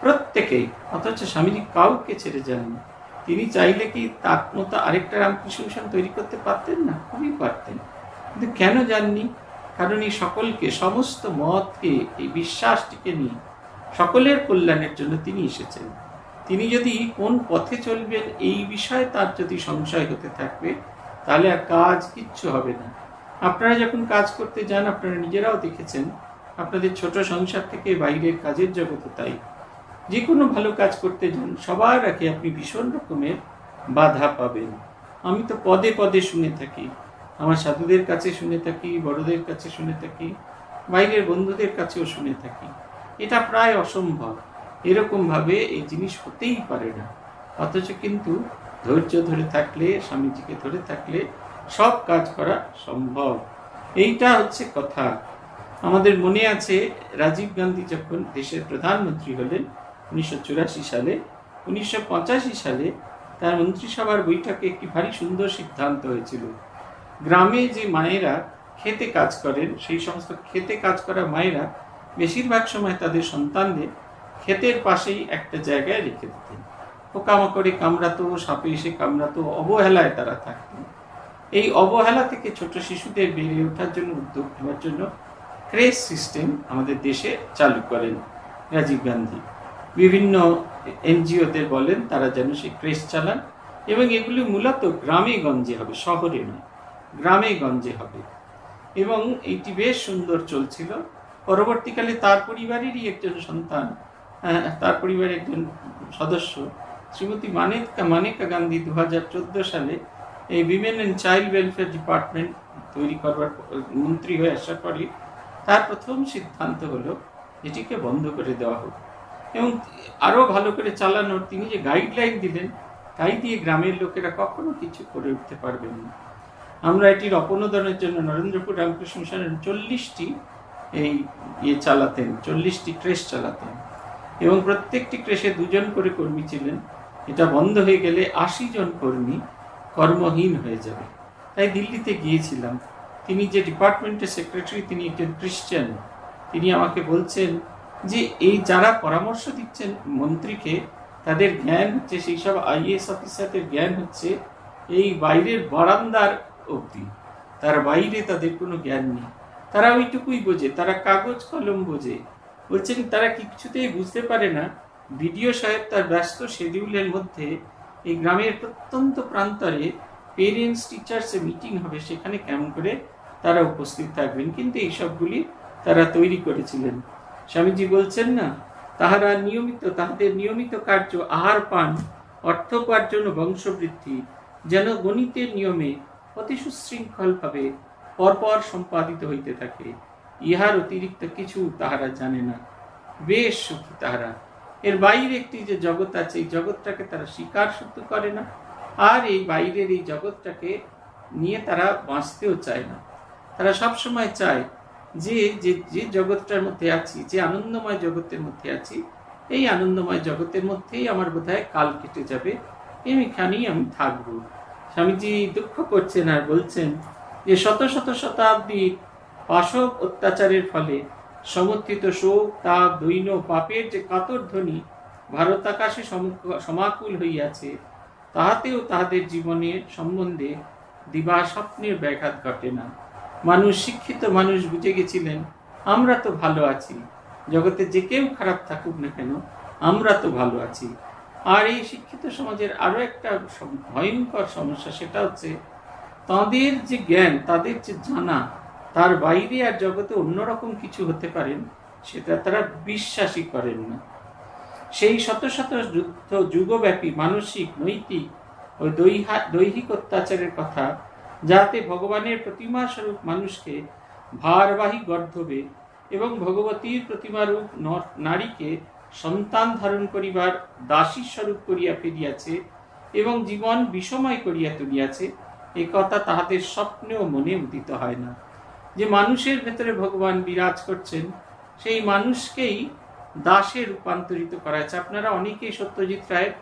Speaker 1: প্রত্যেকেই, অথচ স্বামীজি কাউকে ছেড়ে যাননি। তিনি চাইলে কি তার মতো আরেকটা রামকৃষ্ণ মিশন তৈরি করতে পারতেন না? খুবই পারতেন, কিন্তু কেন যাননি? কারণ এই সকলকে, সমস্ত মতকে, এই বিশ্বাসটিকে নিয়ে সকলের কল্যাণের জন্য তিনি এসেছেন। তিনি যদি কোন পথে চলবেন এই বিষয়ে তার যদি সংশয় হতে থাকবে, তাহলে আর কাজ কিচ্ছু হবে না। আপনারা যখন কাজ করতে যান, আপনারা নিজেরাও দেখেছেন, আপনাদের ছোট সংসার থেকে বাইরের কাজের জগতে তাই, যে কোনো ভালো কাজ করতে যান সবার আগে আপনি ভীষণ রকমের বাধা পাবেন। আমি তো পদে পদে শুনে থাকি, আমার সাধুদের কাছে শুনে থাকি, বড়দের কাছে শুনে থাকি, বাইরের বন্ধুদের কাছেও শুনে থাকি, এটা প্রায় অসম্ভব, এরকম ভাবে এই জিনিস হতেই পারে না। অথচ কিন্তু ধৈর্য ধরে থাকলে, স্বামীজিকে ধরে থাকলে সব কাজ করা সম্ভব। এইটা হচ্ছে কথা। আমাদের মনে আছে রাজীব গান্ধী যখন দেশের প্রধানমন্ত্রী হলেন 1984 সালে, 1985 সালে তার মন্ত্রিসভার বৈঠকে একটি ভারী সুন্দর সিদ্ধান্ত হয়েছিল। গ্রামে যে মায়েরা খেতে কাজ করেন, সেই সমস্ত খেতে কাজ করা মায়েরা বেশিরভাগ সময় তাদের সন্তানদের ক্ষেতের পাশেই একটা জায়গায় রেখে দিতেন। পোকামাকড়ে কামড়াতো, সাপে এসে কামড়াতো, অবহেলায় তারা থাকতেন। এই অবহেলা থেকে ছোট শিশুদের বেড়ে ওঠার জন্য উদ্যোগ নেওয়ার জন্য ক্রেশ সিস্টেম আমাদের দেশে চালু করেন রাজীব গান্ধী। বিভিন্ন এনজিওদের বলেন তারা যেন সেই ক্রেশ চালান, এবং এগুলি মূলত গ্রামে গঞ্জে হবে, শহরে নয়, গ্রামে গঞ্জে হবে। এবং এইটি বেশ সুন্দর চলছিল। পরবর্তীকালে তার পরিবারেরই একজন সন্তান, তার পরিবারের একজন সদস্য শ্রীমতী মানেকা গান্ধী 2014 সালে এই women and child welfare department তৈরি করবার মন্ত্রী হয়ে আসার পরে তার প্রথম সিদ্ধান্ত হলো এটিকে বন্ধ করে দেওয়া হোক এবং আরও ভালো করে চালানোর তিনি যে গাইডলাইন দিলেন, তাই দিয়ে গ্রামের লোকেরা কখনো কিছু করে উঠতে পারবেন না। আমরা এটির অপনোদনের জন্য নরেন্দ্রপুর রামকৃষ্ণ মিশনের 40টি চালাতেন, 40টি ক্রেশ চালাতেন, এবং প্রত্যেকটি ক্রেশে 2 জন করে কর্মী ছিলেন। এটা বন্ধ হয়ে গেলে 80 জন কর্মী কর্মহীন হয়ে যাবে। তাই দিল্লিতে গিয়েছিলাম। তিনি যে ডিপার্টমেন্টের সেক্রেটারি, তিনি একজন খ্রিস্টান। তিনি আমাকে বলছেন যে এই যারা পরামর্শ দিচ্ছেন মন্ত্রীকে, তাদের জ্ঞান হচ্ছে, সেই সব IAS অফিসারদের জ্ঞান হচ্ছে এই বাইরের বারান্দার অবধি, তার বাইরে তাদের কোনো জ্ঞান নেই। তারা ওইটুকুই বোঝে, তারা কাগজ কলম বোঝে। বলছেন তারা কিছুতেই বুঝতে পারে না বিডিও সাহেব তার ব্যস্ত শিডিউলের মধ্যে এই গ্রামের প্রত্যন্ত প্রান্তরে পেরেন্টস টিচার্স মিটিং হবে, সেখানে কেমন করে তারা উপস্থিত থাকবেন। কিন্তু এই সবগুলি তারা তৈরি করেছিলেন। স্বামীজি বলছেন না, তাহাদের নিয়মিত কার্য আহার পান, অর্থ উপার্জন ও বংশবৃদ্ধি যেন গণিতের নিয়মে অতি সুশৃঙ্খলভাবে পরপর সম্পাদিত হইতে থাকে। ইহার অতিরিক্ত কিছু তাহারা জানে না, বেশ সুখী তাহারা। এর বাইরে একটি যে জগৎ আছে, এই জগৎটাকে তারা স্বীকার শুধু করে না, আর এই বাইরের এই জগৎটাকে নিয়ে তারা বাঁচতেও চায় না। তারা সবসময় চায় যে যে জগৎটার মধ্যে আছি, যে আনন্দময় জগতের মধ্যে আছি, এই আনন্দময় জগতের মধ্যেই আমার বোধহয় কাল কেটে যাবে, এইখানেই আমি থাকবো। স্বামীজি দুঃখ করছেন আর বলছেন যে শত শত শতাব্দীর পাশব অত্যাচারের ফলে সমর্থিত শোক, তাপ, দৈন্য, পাপের যে কাতর ধ্বনি ভারত আকাশে সমাকুল হইয়াছে, তাহাতেও তাহাদের জীবনের সম্বন্ধে দিবা স্বপ্নের ব্যাঘাত ঘটে না। মানুষ, শিক্ষিত মানুষ বুঝে গেছিলেন আমরা তো ভালো আছি, জগতে যে কেউ খারাপ থাকুক না কেন আমরা তো ভালো আছি। আর এই শিক্ষিত সমাজের আরো একটা ভয়ঙ্কর সমস্যা, সেটা হচ্ছে তাদের যে জ্ঞান, তাদের যে জানা, তার বাইরে আর জগতে অন্যরকম কিছু হতে পারেন সেটা তারা বিশ্বাসই করেন না। সেই শত শত যুগব্যাপী মানসিক, নৈতিক ও দৈহিক অত্যাচারের কথা, যাতে ভগবানের প্রতিমা স্বরূপ মানুষকে ভারবাহী গর্ধবে এবং ভগবতীর প্রতিমারূপ নারীকে সন্তান ধারণ করিবার দাসী স্বরূপ করিয়া ফেলিয়াছে এবং জীবন বিষময় করিয়া তুলিয়াছে, এ কথা তাহাদের স্বপ্নেও মনে উদিত হয় না। যে মানুষের ভেতরে ভগবান বিরাজ করছেন, সেই মানুষকেই দাসে রূপান্তরিত করা হয়েছে। আপনারা অনেকেই সত্যজিৎ রায়ের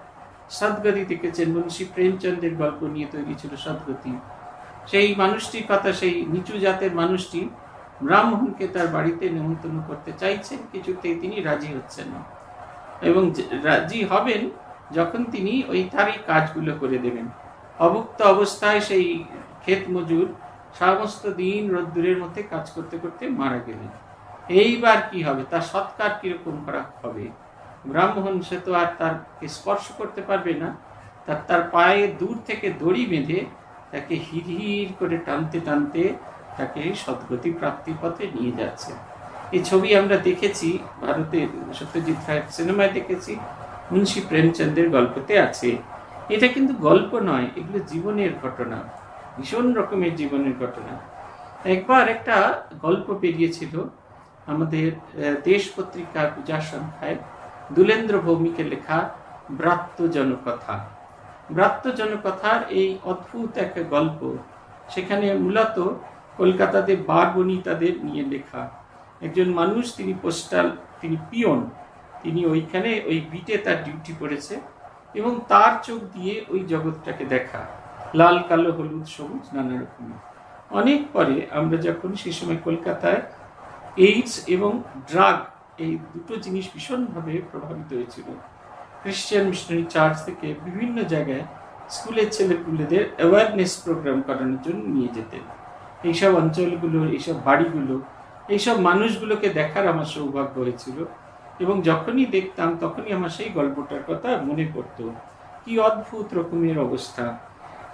Speaker 1: সদ্গতি দেখেছেন, মুন্সী প্রেমচন্দ্রের গল্প নিয়ে তৈরি ছিল সদ্গতি। সেই মানুষটির কথা, সেই নিচু জাতের মানুষটি ব্রাহ্মণকে তার বাড়িতে নিমন্ত্রণ করতে চাইছেন, কিছুতেই তিনি রাজি হচ্ছেন না, এবং রাজি হবেন যখন তিনি ওই তারই কাজগুলো করে দেবেন। অভুক্ত অবস্থায় সেই ক্ষেত মজুর সমস্ত দিন রোদ্দুরের মধ্যে কাজ করতে করতে মারা গেলেন। এইবার কি হবে, তার সৎকার কিরকম করা হবে? ব্রাহ্মণ সে তো আর তারকে স্পর্শ করতে পারবে না, তার পায়ে দূর থেকে দড়ি বেঁধে তাকে হিড় করে টানতে টানতে তাকে সদ্গতি প্রাপ্তির পথে নিয়ে যাচ্ছে। এই ছবি আমরা দেখেছি ভারতের সত্যজিৎ রায়ের সিনেমায় দেখেছি, মুন্সী প্রেমচন্দ্রের গল্পতে আছে। এটা কিন্তু গল্প নয়, এগুলো জীবনের ঘটনা, ভীষণ রকমের জীবনের ঘটনা। একবার একটা গল্প বেরিয়েছিল আমাদের দেশ পত্রিকার পূজা সংখ্যায়, দুলেন্দ্র ভৌমিকের লেখা ব্রাত্য জনকথা। ব্রাত্য জনকথার এই অদ্ভুত একটা গল্প, সেখানে মূলত কলকাতাতে বার বনিতাদের নিয়ে লেখা। একজন মানুষ, তিনি পোস্টাল, তিনি পিয়ন, তিনি ওইখানে ওই বিটে তার ডিউটি পড়েছে এবং তার চোখ দিয়ে ওই জগৎটাকে দেখা, লাল কালো হলুদ সবুজ নানা রকমের। অনেক পরে আমরা যখন সেই সময় কলকাতায় এইডস এবং ড্রাগ, এই দুটো জিনিস ভীষণভাবে প্রভাবিত হয়েছিল। খ্রিস্টান মিশনারি চার্চ থেকে বিভিন্ন জায়গায় স্কুলের ছেলেপুলেদের অ্যাওয়ারনেস প্রোগ্রাম করানোর জন্য নিয়ে যেতেন। এইসব অঞ্চলগুলো, এইসব বাড়িগুলো, এইসব মানুষগুলোকে দেখার আমার সৌভাগ্য হয়েছিল, এবং যখনই দেখতাম তখনই আমার সেই গল্পটার কথা মনে পড়তো। কি অদ্ভুত রকমের অবস্থা!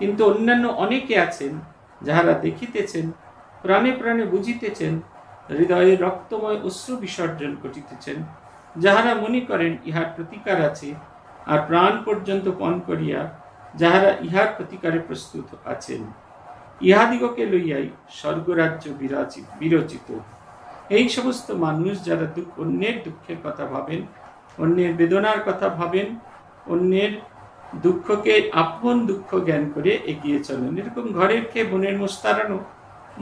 Speaker 1: কিন্তু অন্যান্য অনেকে আছেন যাহারা দেখিতেছেন, প্রাণে প্রাণে বুঝিতেছেন, হৃদয়ে রক্তময় অশ্রু বিসর্জন করিতেছেন, যাহারা মনে করেন ইহার প্রতিকার আছে, আর প্রাণ পর্যন্ত পণ করিয়া যাহারা ইহার প্রতিকারে প্রস্তুত আছেন। ইহাদিগকে লইয়াই স্বর্গরাজ্য বিরচিত। এই সমস্ত মানুষ যারা অন্যের দুঃখের কথা ভাবেন, অন্যের বেদনার কথা ভাবেন, অন্যের দুঃখকে আপন দুঃখ জ্ঞান করে এগিয়ে চলেন, এরকম ঘরের খেয়ে বোনের মোস্তারানো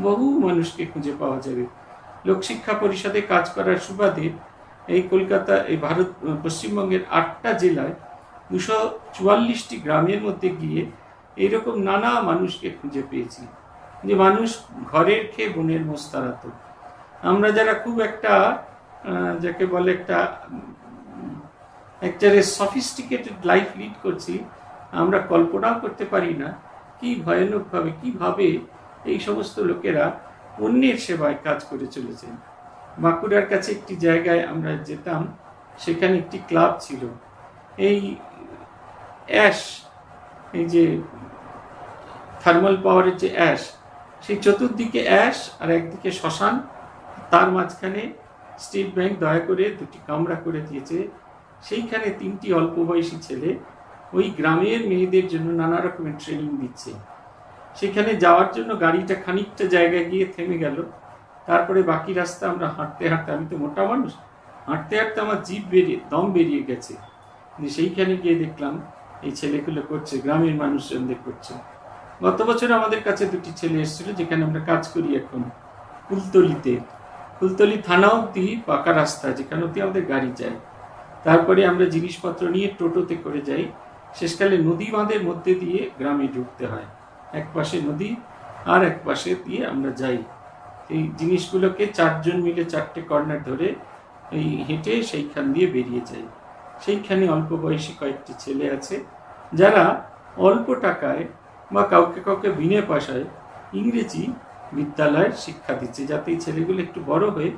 Speaker 1: বহু মানুষকে খুঁজে পাওয়া যাবে। লোকশিক্ষা পরিষদে কাজ করার সুবাদে এই কলকাতা, এই ভারত পশ্চিমবঙ্গের 8টা জেলায় 244টি গ্রামের মধ্যে গিয়ে এইরকম নানা মানুষকে খুঁজে পেয়েছি, যে মানুষ ঘরের খেয়ে বোনের মোস্তারাতো। আমরা যারা খুব একটা যাকে বলে একটা সফিস্টিকেটেড লাইফ লিড করছি, আমরা কল্পনাও করতে পারি না কি ভয়ানকভাবে, কিভাবে এই সমস্ত লোকেরা অন্যের সেবায় কাজ করে চলেছেন। বাঁকুড়ার কাছে একটি জায়গায় আমরা যেতাম, সেখানে একটি ক্লাব ছিল। এই অ্যাশ, এই যে থার্মাল পাওয়ারের যে অ্যাশ, সেই চতুর্দিকে অ্যাশ আর একদিকে শ্মশান, তার মাঝখানে স্টেট ব্যাংক দয়া করে 2টি কামরা করে দিয়েছে। সেইখানে 3টি অল্প বয়সী ছেলে ওই গ্রামের মেয়েদের জন্য নানা রকমের ট্রেনিং দিচ্ছে। সেখানে যাওয়ার জন্য গাড়িটা খানিকটা জায়গায় গিয়ে থেমে গেল, তারপরে বাকি রাস্তা আমরা হাঁটতে হাঁটতে, আমি তো মোটা মানুষ, হাঁটতে হাঁটতে আমার দম বেরিয়ে গেছে। সেইখানে গিয়ে দেখলাম এই ছেলেগুলো করছে, গ্রামের মানুষজনদের করছে। গত বছর আমাদের কাছে 2টি ছেলে এসেছিল, যেখানে আমরা কাজ করি এখন, কুলতলি থানা অব্দি পাকা রাস্তা, যেখানে অব্দি আমাদের গাড়ি যায়। তারপরে আমরা জিনিসপত্র নিয়ে টোটোতে করে যাই। শেষকালে নদী বাঁধের মধ্যে দিয়ে গ্রামে ঢুকতে হয়, এক পাশে নদী আর এক পাশে দিয়ে আমরা যাই। এই জিনিসগুলোকে 4 জন মিলে 4টে কর্নার ধরে এই হেঁটে সেইখান দিয়ে বেরিয়ে যাই। সেইখানে অল্প বয়সী কয়েকটি ছেলে আছে, যারা অল্প টাকায় বা কাউকে কাউকে বিনে পয়সায় ইংরেজি বিদ্যালয়ের শিক্ষা দিচ্ছে, যাতে এই ছেলেগুলো একটু বড় হয়ে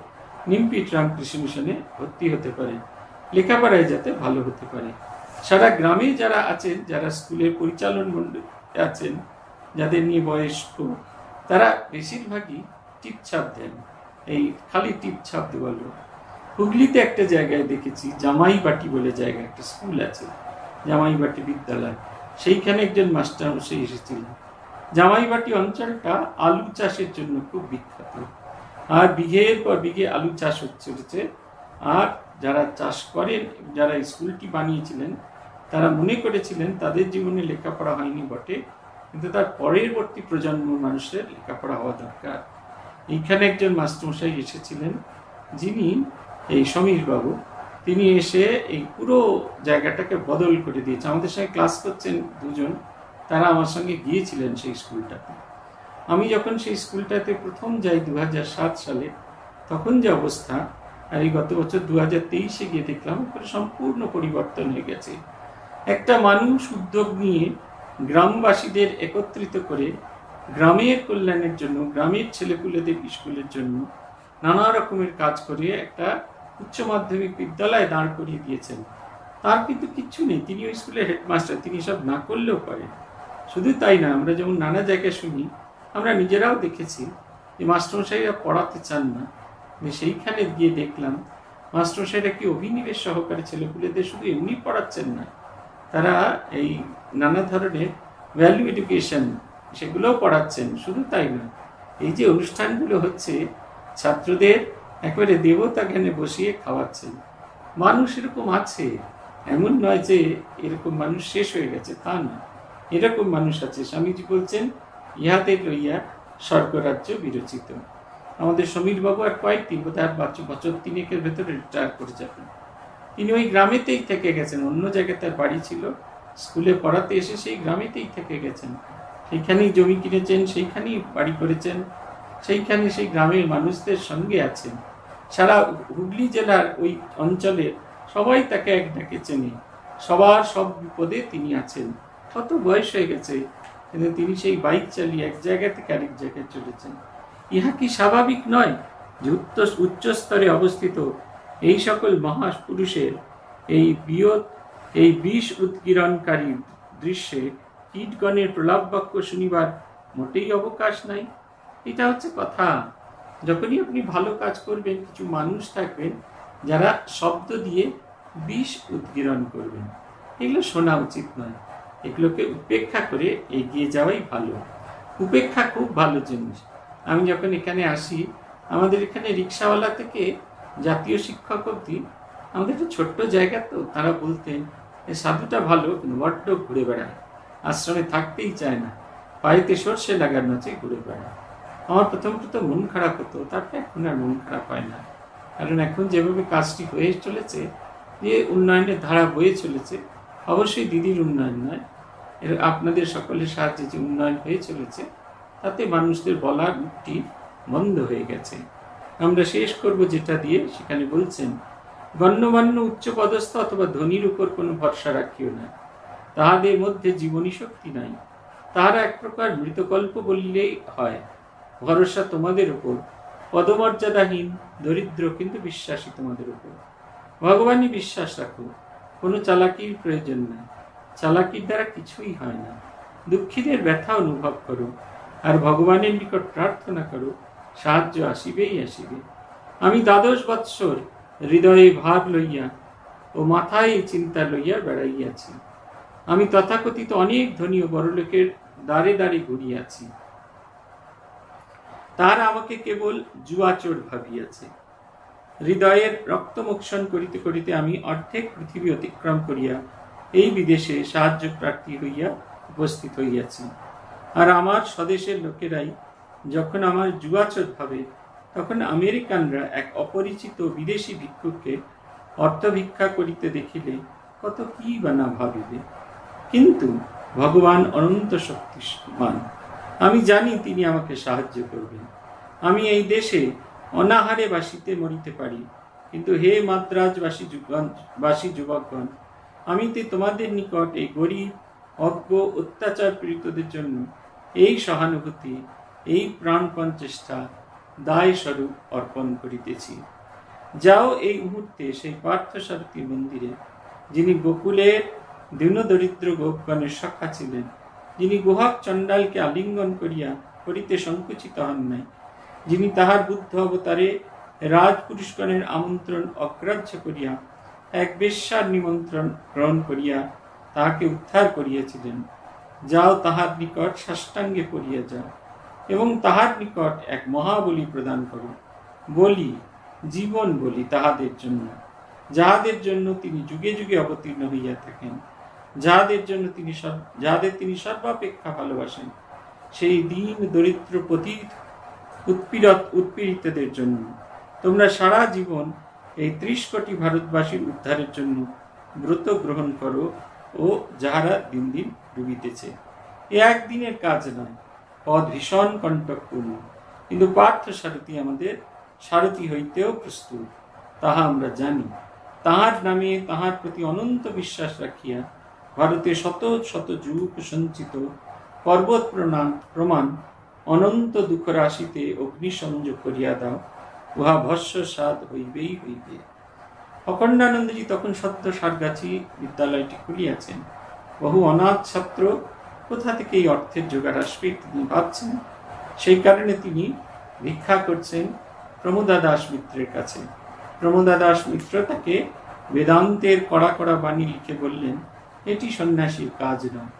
Speaker 1: নিমপিট রামকৃষ্ণ মিশনে ভর্তি হতে পারে, লেখাপড়ায় যাতে ভালো হতে পারে। সারা গ্রামে যারা আছেন, যারা স্কুলের পরিচালন মণ্ডলী আছেন, যাদের নিয়ে বয়স্ক, তারা বেশিরভাগই টিপছাপ দেন। এই খালি টিপছাপ দেওয়ার লোক। হুগলিতে একটা জায়গায় দেখেছি, জামাইবাটি বলে জায়গা, একটা স্কুল আছে, জামাইবাটি বিদ্যালয়। সেইখানে একজন মাস্টারমশাই এসেছিলেন। জামাইবাটি অঞ্চলটা আলু চাষের জন্য খুব বিখ্যাত, আর বিঘের পর বিঘে আলু চাষ হচ্ছে। আর যারা চাষ করেন, যারা স্কুলটি বানিয়েছিলেন, তারা মনে করেছিলেন তাদের জীবনে লেখাপড়া হয়নি বটে, কিন্তু তার পরবর্তী প্রজন্ম মানুষের লেখাপড়া হওয়া দরকার। এইখানে একজন মাস্টারমশাই এসেছিলেন, যিনি এই সমীর বাবু, তিনি এসে এই পুরো জায়গাটাকে বদল করে দিয়েছে। আমাদের সঙ্গে ক্লাস করছেন 2 জন, তারা আমার সঙ্গে গিয়েছিলেন সেই স্কুলটাতে। আমি যখন সেই স্কুলটাতে প্রথম যাই 2007 সালে, তখন যে অবস্থা, আর এই গত বছর 2023-এ গিয়ে দেখলাম সম্পূর্ণ পরিবর্তন হয়ে গেছে। একটা মানুষ উদ্যোগ নিয়ে গ্রামবাসীদের একত্রিত করে গ্রামের কল্যাণের জন্য, গ্রামের ছেলেপুলেদের স্কুলের জন্য নানা রকমের কাজ করে একটা উচ্চ মাধ্যমিক বিদ্যালয় দাঁড় করিয়ে দিয়েছেন। তার কিন্তু কিচ্ছু নেই, তিনি ওই স্কুলের হেডমাস্টার, তিনি সব না করলেও পারেন। শুধু তাই না, আমরা যেমন নানা জায়গায় শুনি, আমরা নিজেরাও দেখেছি যে মাস্টারমশাইরা পড়াতে চান না। সেইখানে গিয়ে দেখলাম মাস্টারমশাইরা কি অভিনিবেশ সহকারে ছেলেপুলেদের শুধু এমনি পড়াচ্ছেন না, তারা এই নানা ধরনের ভ্যালু এডুকেশন সেগুলোও পড়াচ্ছেন। শুধু তাই না, এই যে অনুষ্ঠানগুলো হচ্ছে, ছাত্রদের একেবারে দেবতা জ্ঞানে বসিয়ে খাওয়াচ্ছেন। মানুষ এরকম আছে, এমন নয় যে এরকম মানুষ শেষ হয়ে গেছে, তা না, এরকম মানুষ আছে। স্বামীজি বলছেন, ইহাতে লইয়া স্বর্গরাজ্য বিরচিত। আমাদের সমীর বাবু আর কয়েকদিন, বোধহয় বছর 3-এর ভেতরে রিটায়ার করে যাবেন। তিনি ওই গ্রামেতেই থেকে গেছেন, অন্য জায়গায় তার বাড়ি ছিল, স্কুলে পড়াতে এসে সেই গ্রামেতেই থেকে গেছেন। সেইখানেই জমি কিনেছেন, সেইখানেই বাড়ি করেছেন, সেইখানে সেই গ্রামের মানুষদের সঙ্গে আছেন। সারা হুগলি জেলার ওই অঞ্চলে সবাই তাকে এক ডাকে চেনে, সবার সব বিপদে তিনি আছেন। কত বয়স হয়ে গেছে, কিন্তু তিনি সেই বাইক চালিয়ে এক জায়গা থেকে আরেক জায়গায় চলেছেন। ইহা কি স্বাভাবিক নয় যে উচ্চ স্তরে অবস্থিত এই সকল মহাপুরুষের এই বিষ উৎকীর্ণকারী দৃশ্যে কীটগণের প্রলাপ বাক্য শুনিবার মোটেই অবকাশ নাই? এটা হচ্ছে কথা। যখনই আপনি ভালো কাজ করবেন, কিছু মানুষ থাকবেন যারা শব্দ দিয়ে বিষ উৎকীর্ণ করবেন। এগুলো শোনা উচিত নয়, এগুলোকে উপেক্ষা করে এগিয়ে যাওয়াই ভালো। উপেক্ষা খুব ভালো জিনিস। আমি যখন এখানে আসি, আমাদের এখানে রিক্সাওয়ালা থেকে জাতীয় শিক্ষক অবধি, আমাদের একটা ছোট্ট জায়গা তো, তারা বলতেন এই সাধুটা ভালো, কিন্তু বড্ড ঘুরে বেড়ায়, আশ্রমে থাকতেই চায় না, পায়েতে সর্ষে লাগানো আছে, ঘুরে বেড়ায়। আমার প্রথম মন খারাপ হতো, তারপরে এখন আর মন খারাপ হয় না। কারণ এখন যেভাবে কাজটি হয়ে চলেছে, যে উন্নয়নের ধারা বয়ে চলেছে, অবশ্যই দিদির উন্নয়ন নয়, এর আপনাদের সকলের সাহায্যে যে উন্নয়ন হয়ে চলেছে, তাতে মানুষদের বলার মুখটি বন্ধ হয়ে গেছে। আমরা শেষ করব যেটা দিয়ে, সেখানে বলছেন, গণ্যমান্য উচ্চপদস্থ অথবা ধনীর উপর কোনো ভরসা রাখিও না, তাহাদের মধ্যে জীবনী শক্তি নাই, তাহারা এক প্রকার মৃতকল্প বললেই হয়। ভরসা তোমাদের উপর, পদমর্যাদাহীন দরিদ্র কিন্তু বিশ্বাসী তোমাদের উপর। ভগবানই বিশ্বাস রাখো, কোনো চালাকির প্রয়োজন নাই, চালাকির দ্বারা কিছুই হয় না। দুঃখীদের ব্যথা অনুভব করো, আর ভগবানের নিকট প্রার্থনা করো, সাহায্য আসিবেই আসিবে। আমি 12 বৎসর হৃদয়ে ভার লইয়া ও মাথায় চিন্তা লইয়া বেড়াইয়াছি। আমি তথাকথিত অনেক ধনী ও বড়লোকের দ্বারে দ্বারে ঘুরিয়াছি। তারা আমাকে কেবল জুয়াচোর ভাবিয়াছে। হৃদয়ের রক্তমোক্ষণ করিতে করিতে আমি অর্ধেক পৃথিবী অতিক্রম করিয়া এই বিদেশে সাহায্য প্রার্থী হইয়া উপস্থিত হইয়াছি। আর আমার স্বদেশের লোকেরাই যখন আমার জুয়াচোর ভাবে, তখন আমেরিকানরা এক অপরিচিত বিদেশি ভিক্ষুককে অর্থ ভিক্ষা করিতে দেখিলে কত কি বা না ভাবিবে। কিন্তু ভগবান অনন্ত শক্তিমান, আমি জানি তিনি আমাকে সাহায্য করবেন। আমি এই দেশে অনাহারে বাসিতে মরিতে পারি, কিন্তু হে মাদ্রাজবাসী যুবকগণ, আমি তো তোমাদের নিকট এই গরিব অজ্ঞ অত্যাচার পীড়িতদের জন্য এই সহানুভূতি, এই প্রাণপণ চেষ্টা দায় স্বরূপ অর্পণ করিতেছি। যাও এই মুহূর্তে সেই পার্থসারথী মন্দিরে, যিনি গোকুলের দীনদরিদ্র গোপগণের সখা ছিলেন, যিনি গুহক চণ্ডালকে আলিঙ্গন করিতে সংকুচিত হন নাই, যিনি তাহার বুদ্ধ অবতারে রাজপুরুষগণের আমন্ত্রণ অগ্রাহ্য করিয়া এক বেশ্যার নিমন্ত্রণ গ্রহণ করিয়া তাহাকে উদ্ধার করিয়াছিলেন, যাও তাহার নিকট সাষ্টাঙ্গে পড়িয়া যাও এবং তাহার নিকট এক মহাবলি প্রদান করো। বলি, জীবন বলি তাহাদের জন্য, যাহাদের জন্য তিনি যুগে যুগে অবতীর্ণ হইয়া থাকেন, যাহাদের তিনি সর্বাপেক্ষা ভালোবাসেন, সেই দীন দরিদ্র পতিত উৎপীড়িতদের জন্য। তোমরা সারা জীবন এই 30 কোটি ভারতবাসীর উদ্ধারের জন্য ব্রত গ্রহণ করো, ও যাহারা দিন দিন ডুবিতেছে। এ একদিনের কাজ নয়, পথ ভীষণ কণ্টকপূর্ণ, কিন্তু পার্থ সারথী আমাদের সারথী হইতেও প্রস্তুত, তাহা আমরা জানি। তাহার নামে তাহার প্রতি অনন্ত বিশ্বাস রাখিয়া ভারতে শত শত যুগ সঞ্চিত পর্বত প্রমাণ অনন্ত দুঃখ রাশিতে অগ্নিসংযোগ করিয়া দাও, উহা ভস্য সাদ হইবেই হইবে। অখণ্ডানন্দজি তখন সদ্য সারগাছি বিদ্যালয়টি খুলিয়াছেন। বহু অনাথ ছাত্র কোথা থেকে এই অর্থের জোগাড় আসবে তিনি ভাবছেন। সেই কারণে তিনি ভিক্ষা করছেন প্রমোদা দাস মিত্রের কাছে। প্রমোদা দাস মিত্র তাকে বেদান্তের কড়া কড়া বাণী লিখে বললেন, এটি সন্ন্যাসীর কাজ নয়।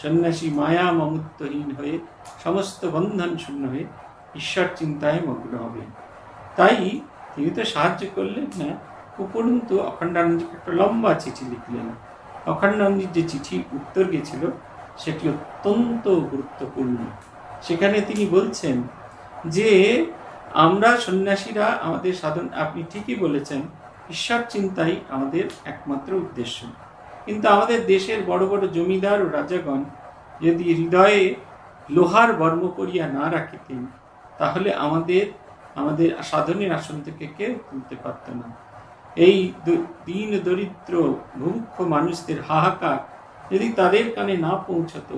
Speaker 1: সন্ন্যাসী মায়া মমত্বহীন হয়ে সমস্ত বন্ধন শূন্য হয়ে ঈশ্বর চিন্তায় মগ্ন হবেন। তাই তিনি তো সাহায্য করলেন না, উপরন্তু অখণ্ডানন্দজিকে একটা লম্বা চিঠি লিখলেন। অখণ্ডানন্দজির যে চিঠি উত্তর গেছিল সেটি অত্যন্ত গুরুত্বপূর্ণ। সেখানে তিনি বলছেন যে আমরা সন্ন্যাসীরা আমাদের সাধন, আপনি ঠিকই বলেছেন, ঈশ্বর চিন্তাই আমাদের একমাত্র উদ্দেশ্য। কিন্তু আমাদের দেশের বড় বড় জমিদার ও রাজাগণ যদি হৃদয়ে লোহার বর্ম করিয়া না রাখিতেন, তাহলে আমাদের সাধনের আসন থেকে কেউ তুলতে পারত না। এই দীন দরিদ্র মুমুক্ষ মানুষদের হাহাকার যদি তাদের কানে না পৌঁছত,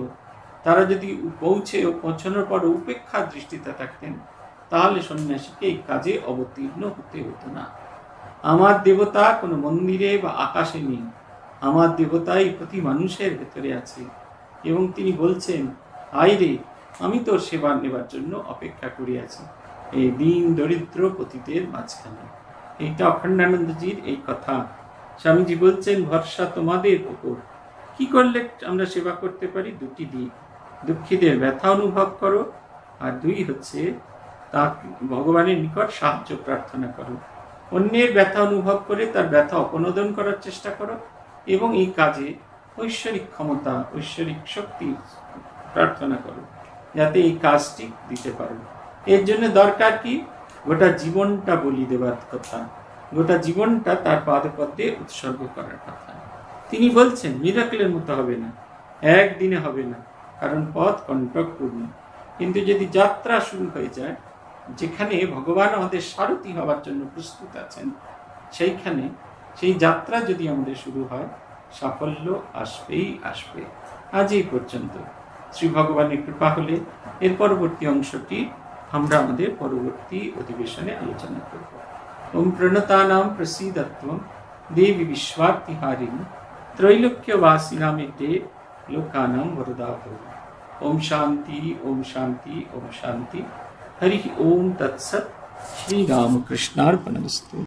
Speaker 1: তারা যদি পৌঁছানোর পর উপেক্ষা দৃষ্টিতে থাকতেন, তাহলে সন্ন্যাসীকে এই কাজে অবতীর্ণ হতে হতো না। আমার দেবতা কোনো মন্দিরে বা আকাশে নেই, আমার দেবতাই প্রতি মানুষের ভেতরে আছে। এবং তিনি বলছেন, আইরে আমি তোর সেবা নেবার জন্য অপেক্ষা করিয়াছি এই দীন দরিদ্র পতিতের মাঝখানে। এইটা অখণ্ডানন্দজির এই কথা। স্বামীজি বলছেন, ভরসা তোমাদের উপর। কি করলে আমরা সেবা করতে পারি? দুটি দিক, দুঃখীদের ব্যথা অনুভব করো, আর দুই হচ্ছে তা ভগবানের নিকট সাহায্য প্রার্থনা করো। অন্যের ব্যথা অনুভব করে তার ব্যথা অপনোদন করার চেষ্টা করো, এবং এই কাজে ঐশ্বরিক ক্ষমতা, ঐশ্বরিক শক্তি প্রার্থনা করো, যাতে এই কাজটি দিতে পারো। এর জন্য দরকার কি? গোটা জীবনটা বলি দেবার কথা, গোটা জীবনটা তার পাদপদ্মে উৎসর্গ করার কথা। তিনি বলছেন মিরাকলের মতো হবে না, একদিনে হবে না, কারণ পথ কণ্টকপূর্ণ। কিন্তু যদি যাত্রা শুরু হয়ে যায়, যেখানে ভগবান আমাদের সারথী হওয়ার জন্য প্রস্তুত আছেন, সেইখানে সেই যাত্রা যদি আমাদের শুরু হয়, সাফল্য আসবেই আসবে। আজ এই পর্যন্ত। শ্রী ভগবানের কৃপা হলে এর পরবর্তী অংশটি আমরা আমাদের পরবর্তী অধিবেশনে আলোচনা করব। ওম প্রণতানাম প্রসীদত্বম দেবী বিশ্বার্তিহারিণী ত্রৈলোক্যবাসিনামিতে লোকানাম বরদা ভব। ওম শান্তি, ওম শান্তি, ওম শান্তি। हरि ओम तत्सत्। श्री रामकृष्णार्पणमस्तु।